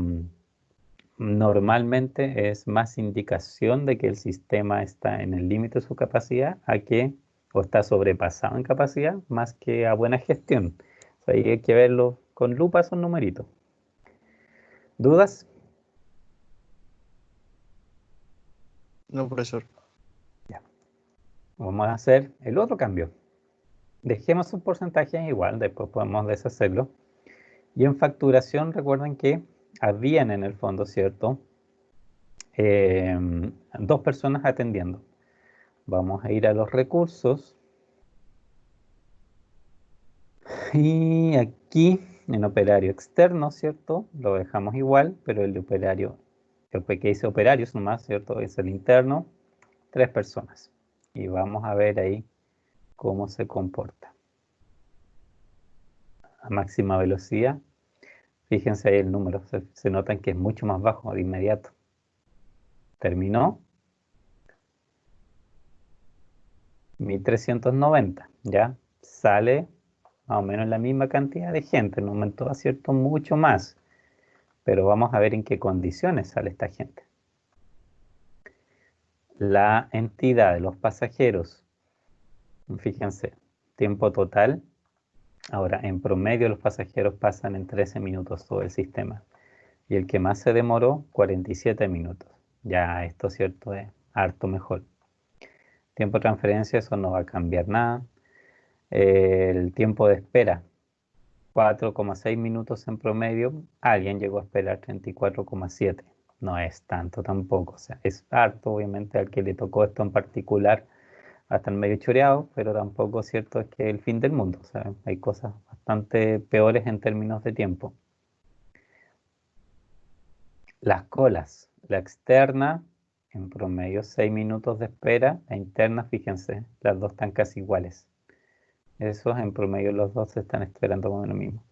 normalmente es más indicación de que el sistema está en el límite de su capacidad a que o está sobrepasado en capacidad más que a buena gestión. O sea, hay que verlo con lupa esos numeritos. ¿Dudas? No, profesor. Ya. Vamos a hacer el otro cambio. Dejemos un porcentaje igual, después podemos deshacerlo. Y en facturación, recuerden que habían en el fondo, ¿cierto? 2 personas atendiendo. Vamos a ir a los recursos. Y aquí en operario externo, ¿cierto? Lo dejamos igual, pero el operario, el que dice operarios nomás, ¿cierto? Es el interno, 3 personas. Y vamos a ver ahí cómo se comporta. A máxima velocidad, fíjense ahí el número, se notan que es mucho más bajo de inmediato. Terminó 1390, ¿ya? Sale más o menos la misma cantidad de gente, no aumentó, ¿cierto? Mucho más. Pero vamos a ver en qué condiciones sale esta gente. La entidad de los pasajeros, fíjense, tiempo total. Ahora, en promedio los pasajeros pasan en 13 minutos todo el sistema. Y el que más se demoró, 47 minutos. Ya esto, cierto, es harto mejor. Tiempo de transferencia, eso no va a cambiar nada. El tiempo de espera, 4,6 minutos en promedio. Alguien llegó a esperar 34,7. No es tanto tampoco. O sea, es harto, obviamente, al que le tocó esto en particular hasta el medio choreado, pero tampoco es cierto es que el fin del mundo. O sea, hay cosas bastante peores en términos de tiempo. Las colas, la externa, en promedio 6 minutos de espera, la interna, fíjense, las dos están casi iguales. Esos en promedio los dos se están esperando con lo mismo.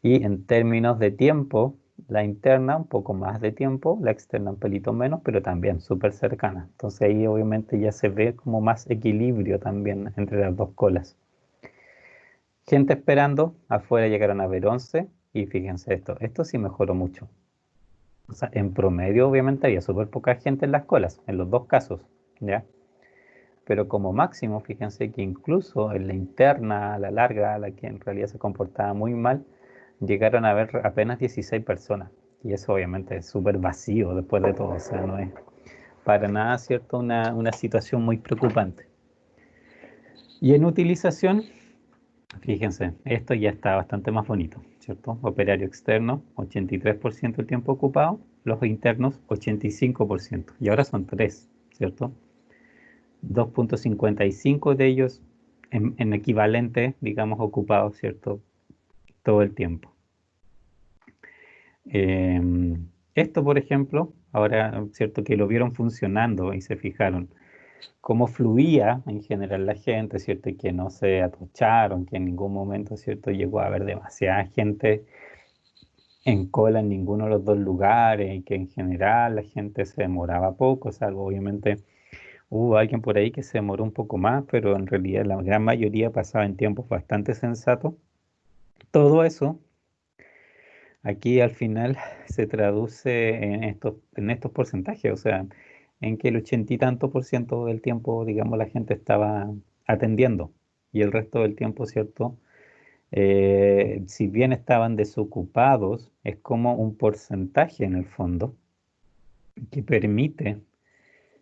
Y en términos de tiempo, La interna un poco más de tiempo, la externa un pelito menos, pero también súper cercana. Entonces ahí obviamente ya se ve como más equilibrio también entre las dos colas. Gente esperando, afuera llegaron a ver 11 y fíjense esto sí mejoró mucho. O sea, en promedio obviamente había súper poca gente en las colas, en los dos casos, ¿ya? Pero como máximo, fíjense que incluso en la interna, a la larga, la que en realidad se comportaba muy mal, llegaron a ver apenas 16 personas. Y eso obviamente es súper vacío después de todo, o sea, no es para nada, ¿cierto? Una situación muy preocupante. Y en utilización, fíjense, esto ya está bastante más bonito, ¿cierto? Operario externo, 83% del tiempo ocupado, los internos, 85%. Y ahora son 3, ¿cierto? 2.55 de ellos en equivalente, digamos, ocupados, ¿cierto? Todo el tiempo. Esto, por ejemplo, ahora, ¿cierto? Que lo vieron funcionando y se fijaron cómo fluía en general la gente, ¿cierto? Y que no se atocharon, que en ningún momento, ¿cierto? Llegó a haber demasiada gente en cola en ninguno de los dos lugares y que en general la gente se demoraba poco, salvo obviamente hubo alguien por ahí que se demoró un poco más, pero en realidad la gran mayoría pasaba en tiempos bastante sensatos. Todo eso aquí al final se traduce en estos porcentajes, o sea, en que el 80 y tanto por ciento del tiempo, digamos, la gente estaba atendiendo y el resto del tiempo, ¿cierto? Si bien estaban desocupados, es como un porcentaje en el fondo que permite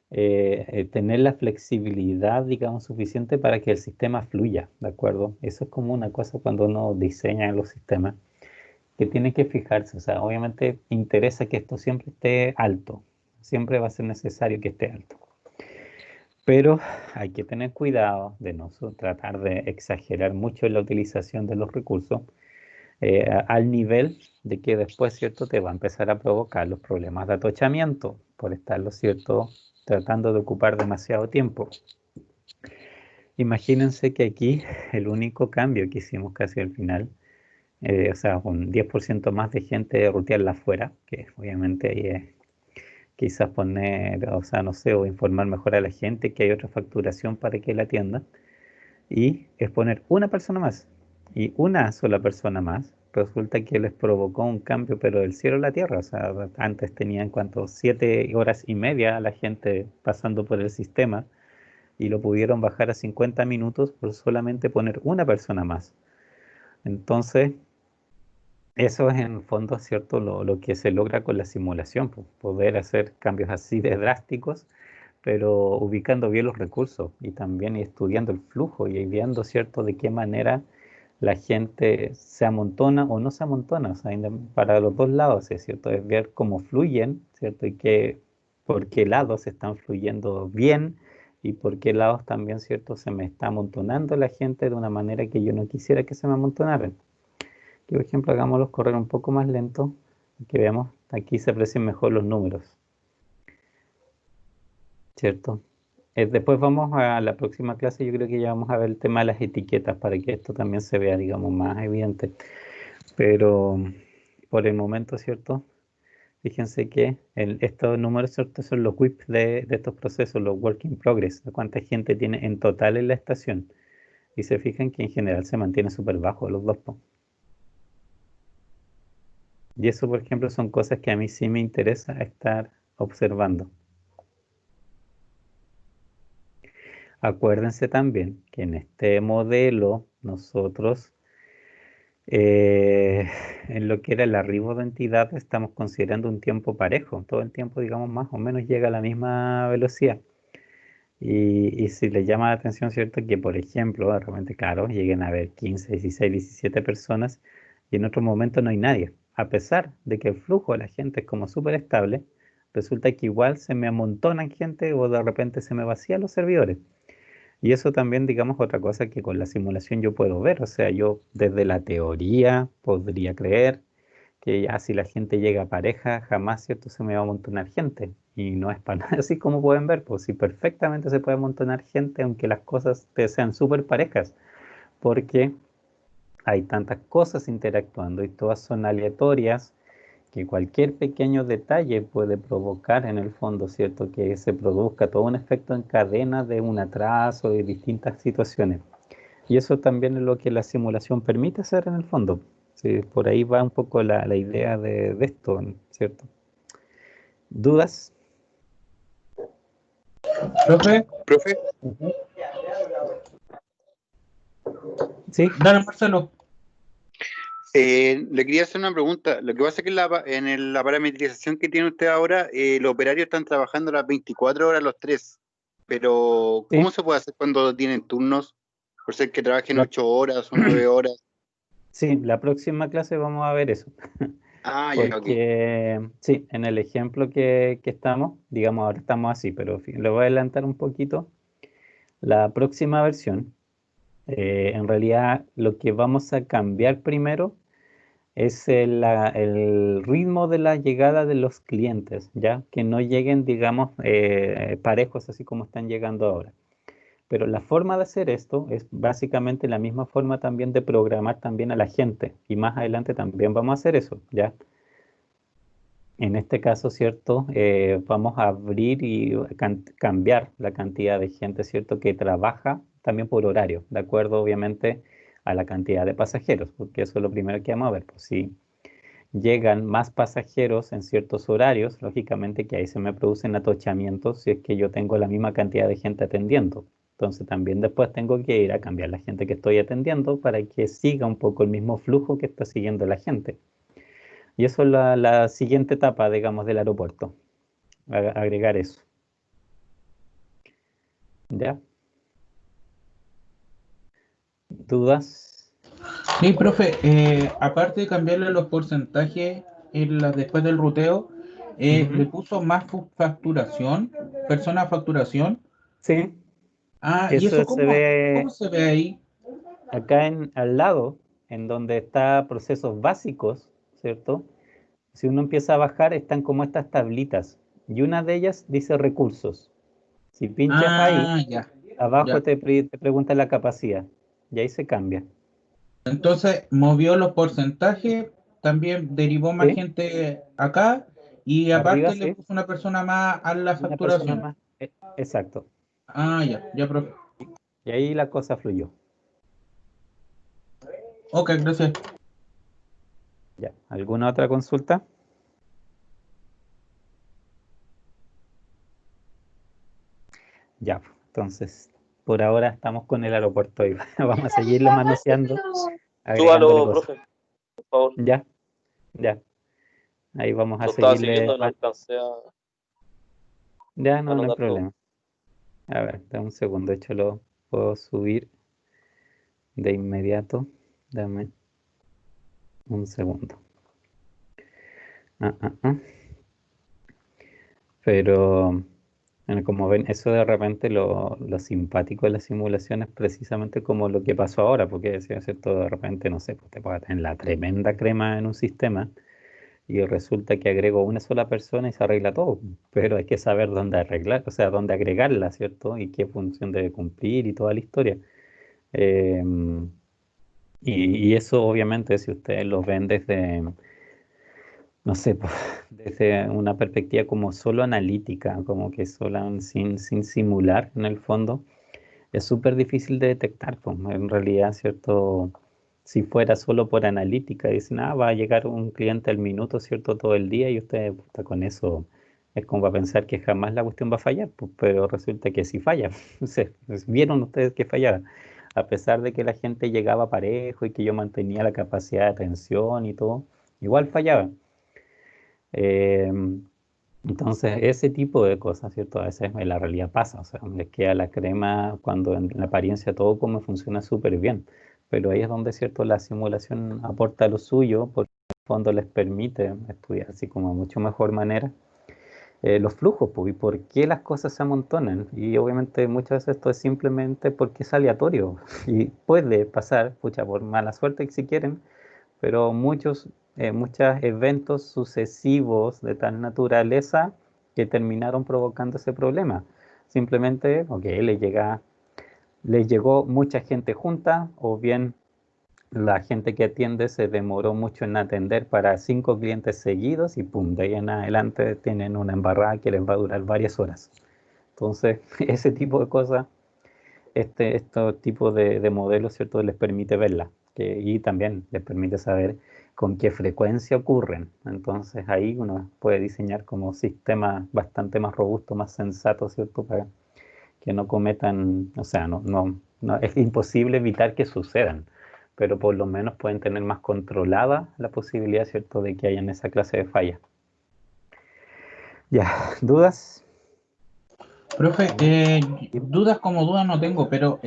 tener la flexibilidad, digamos, suficiente para que el sistema fluya, ¿de acuerdo? Eso es como una cosa cuando uno diseña los sistemas, que tiene que fijarse, o sea, obviamente interesa que esto siempre esté alto, siempre va a ser necesario que esté alto, pero hay que tener cuidado de no tratar de exagerar mucho en la utilización de los recursos, al nivel de que después, ¿cierto?, te va a empezar a provocar los problemas de atochamiento por estarlo, ¿cierto?, tratando de ocupar demasiado tiempo. Imagínense que aquí el único cambio que hicimos casi al final, o sea, un 10% más de gente rutearla afuera, que obviamente ahí es quizás poner, o sea, no sé, o informar mejor a la gente que hay otra facturación para que la atienda, y es poner una persona más. Y una sola persona más resulta que les provocó un cambio, pero del cielo a la tierra. O sea, antes tenían 7 horas y media la gente pasando por el sistema y lo pudieron bajar a 50 minutos por solamente poner una persona más. Entonces, eso es en el fondo, ¿cierto? Lo que se logra con la simulación, pues, poder hacer cambios así de drásticos, pero ubicando bien los recursos y también estudiando el flujo y viendo, ¿cierto?, de qué manera la gente se amontona o no se amontona, o sea, para los dos lados, ¿es cierto? Es ver cómo fluyen, ¿cierto? Y por qué lados están fluyendo bien y por qué lados también, ¿cierto? Se me está amontonando la gente de una manera que yo no quisiera que se me amontonaran. Aquí, por ejemplo, hagámoslos correr un poco más lento, que veamos, aquí se aprecian mejor los números, ¿cierto? Después vamos a la próxima clase, yo creo que ya vamos a ver el tema de las etiquetas para que esto también se vea, digamos, más evidente. Pero por el momento, ¿cierto? Fíjense que estos números, ¿cierto? Son los WIP de estos procesos, los Work in Progress, de cuánta gente tiene en total en la estación. Y se fijan que en general se mantiene súper bajo los dos. Y eso, por ejemplo, son cosas que a mí sí me interesa estar observando. Acuérdense también que en este modelo nosotros, en lo que era el arribo de entidad, estamos considerando un tiempo parejo. Todo el tiempo, digamos, más o menos llega a la misma velocidad. Y si les llama la atención, ¿cierto? Que, por ejemplo, de repente, claro, lleguen a ver 15, 16, 17 personas y en otro momento no hay nadie. A pesar de que el flujo de la gente es como súper estable, resulta que igual se me amontonan gente o de repente se me vacían los servidores. Y eso también, digamos, otra cosa que con la simulación yo puedo ver. O sea, yo desde la teoría podría creer que ya si la gente llega a pareja, jamás, ¿cierto?, se me va a amontonar gente. Y no es para nada así como pueden ver, pues sí, perfectamente se puede amontonar gente aunque las cosas sean súper parejas, porque hay tantas cosas interactuando y todas son aleatorias que cualquier pequeño detalle puede provocar en el fondo, ¿cierto? Que se produzca todo un efecto en cadena de un atraso y distintas situaciones. Y eso también es lo que la simulación permite hacer en el fondo. Sí, por ahí va un poco la idea de esto, ¿cierto? ¿Dudas? Profe, Ujú. Sí, dale Marcelo. Le quería hacer una pregunta. Lo que pasa es que la parametrización que tiene usted ahora, los operarios están trabajando las 24 horas los tres. Pero, ¿cómo sí. se puede hacer cuando tienen turnos? Por ser que trabajen La, 8 horas o 9 horas. sí, la próxima clase vamos a ver eso. Ah, ya, ok. Porque, sí, en el ejemplo que estamos, digamos, ahora estamos así, pero lo voy a adelantar un poquito. La próxima versión, en realidad, lo que vamos a cambiar primero es el ritmo de la llegada de los clientes, ¿ya? Que no lleguen, digamos, parejos así como están llegando ahora. Pero la forma de hacer esto es básicamente la misma forma también de programar también a la gente. Y más adelante también vamos a hacer eso, ¿ya? En este caso, ¿cierto? Vamos a abrir y cambiar la cantidad de gente, ¿cierto? Que trabaja también por horario, de acuerdo, obviamente, a la cantidad de pasajeros, porque eso es lo primero que vamos a ver. Pues si llegan más pasajeros en ciertos horarios, lógicamente que ahí se me producen atochamientos si es que yo tengo la misma cantidad de gente atendiendo. Entonces también después tengo que ir a cambiar la gente que estoy atendiendo para que siga un poco el mismo flujo que está siguiendo la gente. Y eso es la siguiente etapa, digamos, del aeropuerto. Agregar eso. ¿Ya? ¿Dudas? Sí, profe, aparte de cambiarle los porcentajes después del ruteo, le Ujú. puso más facturación, persona facturación. Sí, Ah, ¿y eso eso se cómo ve se ve ahí? acá al lado, en donde está procesos básicos, ¿cierto? Si uno empieza a bajar, están como estas tablitas y una de ellas dice recursos. Si pinchas ahí, Ah, ya, abajo ya. te pregunta la capacidad y ahí se cambia. Entonces movió los porcentajes, también derivó más ¿Sí? gente acá y Arriba aparte le sí, puso una persona más a la una persona facturación. más. Exacto. Ah, ya, ya, profe. Y ahí la cosa fluyó. Ok, gracias. Ya. ¿Alguna otra consulta? Ya. Entonces, por ahora estamos con el aeropuerto y vamos a seguirlo manoseando, agregándole Súbalo, cosas. profe, por favor. Ya, ya. Ahí vamos a Lo estaba seguirle. siguiendo, no alcancé Ya a no hay anotar todo. problema. A ver, dame un segundo. De hecho, lo puedo subir de inmediato. Dame un segundo. Ah, ah, ah. Pero, bueno, como ven, eso de repente lo simpático de la simulación es precisamente como lo que pasó ahora, porque si es cierto, de repente, no sé, pues te puede tener la tremenda crema en un sistema y resulta que agrego una sola persona y se arregla todo, pero hay que saber dónde arreglar, o sea, dónde agregarla, ¿cierto? Y qué función debe cumplir y toda la historia. Eh, y eso obviamente si ustedes lo ven desde, no sé, pues, desde una perspectiva como solo analítica, como que solo sin simular en el fondo, es súper difícil de detectar, pues. En realidad, ¿cierto? Si fuera solo por analítica, dicen, ah, va a llegar un cliente al minuto, ¿cierto? Todo el día y usted, puta, con eso es como va a pensar que jamás la cuestión va a fallar, pues, pero resulta que sí falla. O sea, vieron ustedes que fallaba. A pesar de que la gente llegaba parejo y que yo mantenía la capacidad de atención y todo, igual fallaba. Eh, entonces, ese tipo de cosas, ¿cierto? A veces en la realidad pasa, o sea, les queda la crema cuando en la apariencia todo como funciona súper bien, pero ahí es donde, ¿cierto? La simulación aporta lo suyo, porque en el fondo les permite estudiar así como de mucho mejor manera los flujos, pues, y por qué las cosas se amontonan. Y obviamente muchas veces esto es simplemente porque es aleatorio y puede pasar, pucha, por mala suerte si quieren, pero muchos eventos sucesivos de tal naturaleza que terminaron provocando ese problema. Simplemente, ok, les llegó mucha gente junta, o bien la gente que atiende se demoró mucho en atender para 5 clientes seguidos y pum, de ahí en adelante tienen una embarrada que les va a durar varias horas. Entonces, ese tipo de cosas, estos tipos de modelos, ¿cierto? Les permite verla y también les permite saber con qué frecuencia ocurren. Entonces, ahí uno puede diseñar como sistemas bastante más robustos, más sensatos, ¿cierto? Para que no cometan, o sea, no, es imposible evitar que sucedan, pero por lo menos pueden tener más controlada la posibilidad, ¿cierto?, de que hayan esa clase de fallas. Ya, ¿dudas? Profe, dudas como dudas no tengo, pero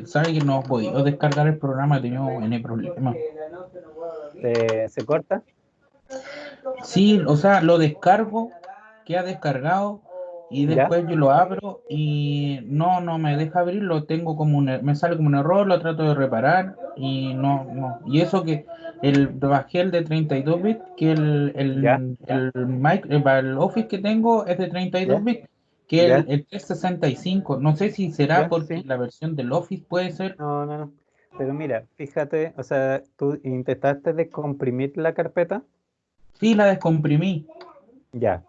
sabe que no he podido descargar el programa, he tenido N problemas. ¿Se corta? Sí, o sea, lo descargo, queda descargado y ¿Ya? después yo lo abro y no me deja abrirlo, tengo como me sale como un error, lo trato de reparar y no. Y eso que bajé el de 32 bits, que ¿Ya? el Office que tengo es de 32 ¿Ya? bits, que ¿Ya? el 365. No sé si será ¿Ya? porque Sí. la versión del Office puede ser. No. Pero mira, fíjate, o sea, tú intentaste descomprimir la carpeta. Sí, la descomprimí. Ya.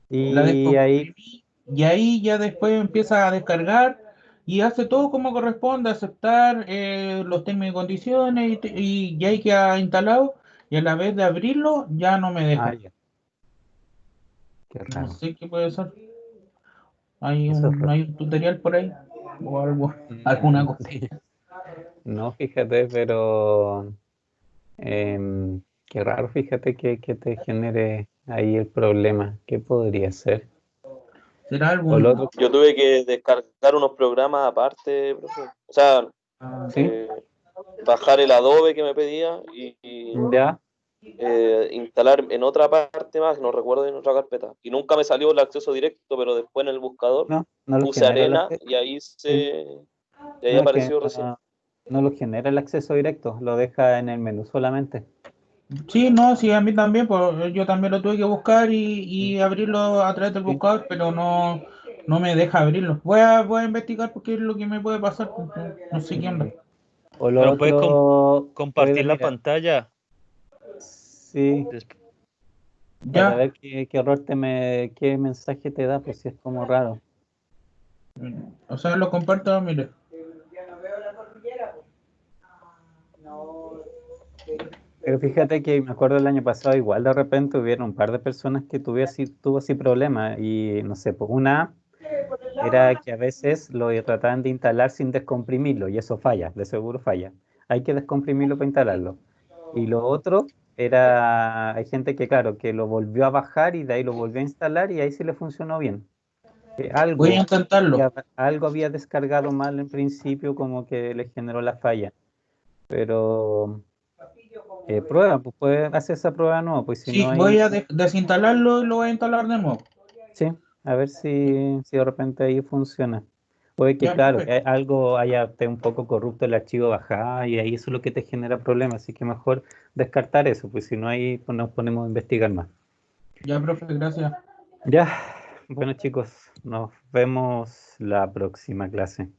La Y ahí, descomprimí y ahí ya después empieza a descargar y hace todo como corresponde, aceptar los términos y condiciones y ya hay que ha instalado y a la vez de abrirlo ya no me deja. ya, qué No raro. sé qué puede ser. Hay Eso es un, raro. hay un tutorial por ahí o algo, alguna Mm, cosita. No, fíjate, pero qué raro, fíjate que te genere ahí el problema. ¿Qué podría ser? ¿Será O el algún? otro, Yo tuve que descargar unos programas aparte, profe. O sea, ¿sí? bajar el Adobe que me pedía y Ya, instalar en otra parte más, no recuerdo en otra carpeta. Y nunca me salió el acceso directo, pero después en el buscador no lo puse genera arena y sí, y ahí no, es que apareció recién. no lo genera el acceso directo, lo deja en el menú solamente. Sí, no, sí, a mí también, pues yo también lo tuve que buscar Mm, y abrirlo a través del sí. buscador, pero no me deja abrirlo. Voy a investigar porque es lo que me puede pasar, pues, no sé qué onda. Mm. O lo Pero puede otro, puede, compartir la mira, pantalla. sí, Des- para Ya, ver qué error qué mensaje te da, pues si es como raro. o sea, lo comparto, mire. Pero fíjate que me acuerdo el año pasado, igual de repente hubieron un par de personas que tuvo así problemas y no sé, pues una era que a veces lo trataban de instalar sin descomprimirlo y eso falla, de seguro falla. Hay que descomprimirlo para instalarlo. Y lo otro era, hay gente que claro, que lo volvió a bajar y de ahí lo volvió a instalar y ahí sí le funcionó bien. Que Voy a intentarlo. algo había descargado mal en principio como que le generó la falla. Pero prueba, pues puedes hacer esa prueba nueva, pues si no Sí, hay, voy a desinstalarlo y lo voy a instalar de nuevo. sí, a ver si de repente ahí funciona. Puede que, Ya, claro, que perfecto. algo esté un poco corrupto el archivo bajado y ahí eso es lo que te genera problemas, así que mejor descartar eso, pues si no ahí pues, nos ponemos a investigar más. Ya, profe, gracias. Ya, bueno chicos, nos vemos la próxima clase.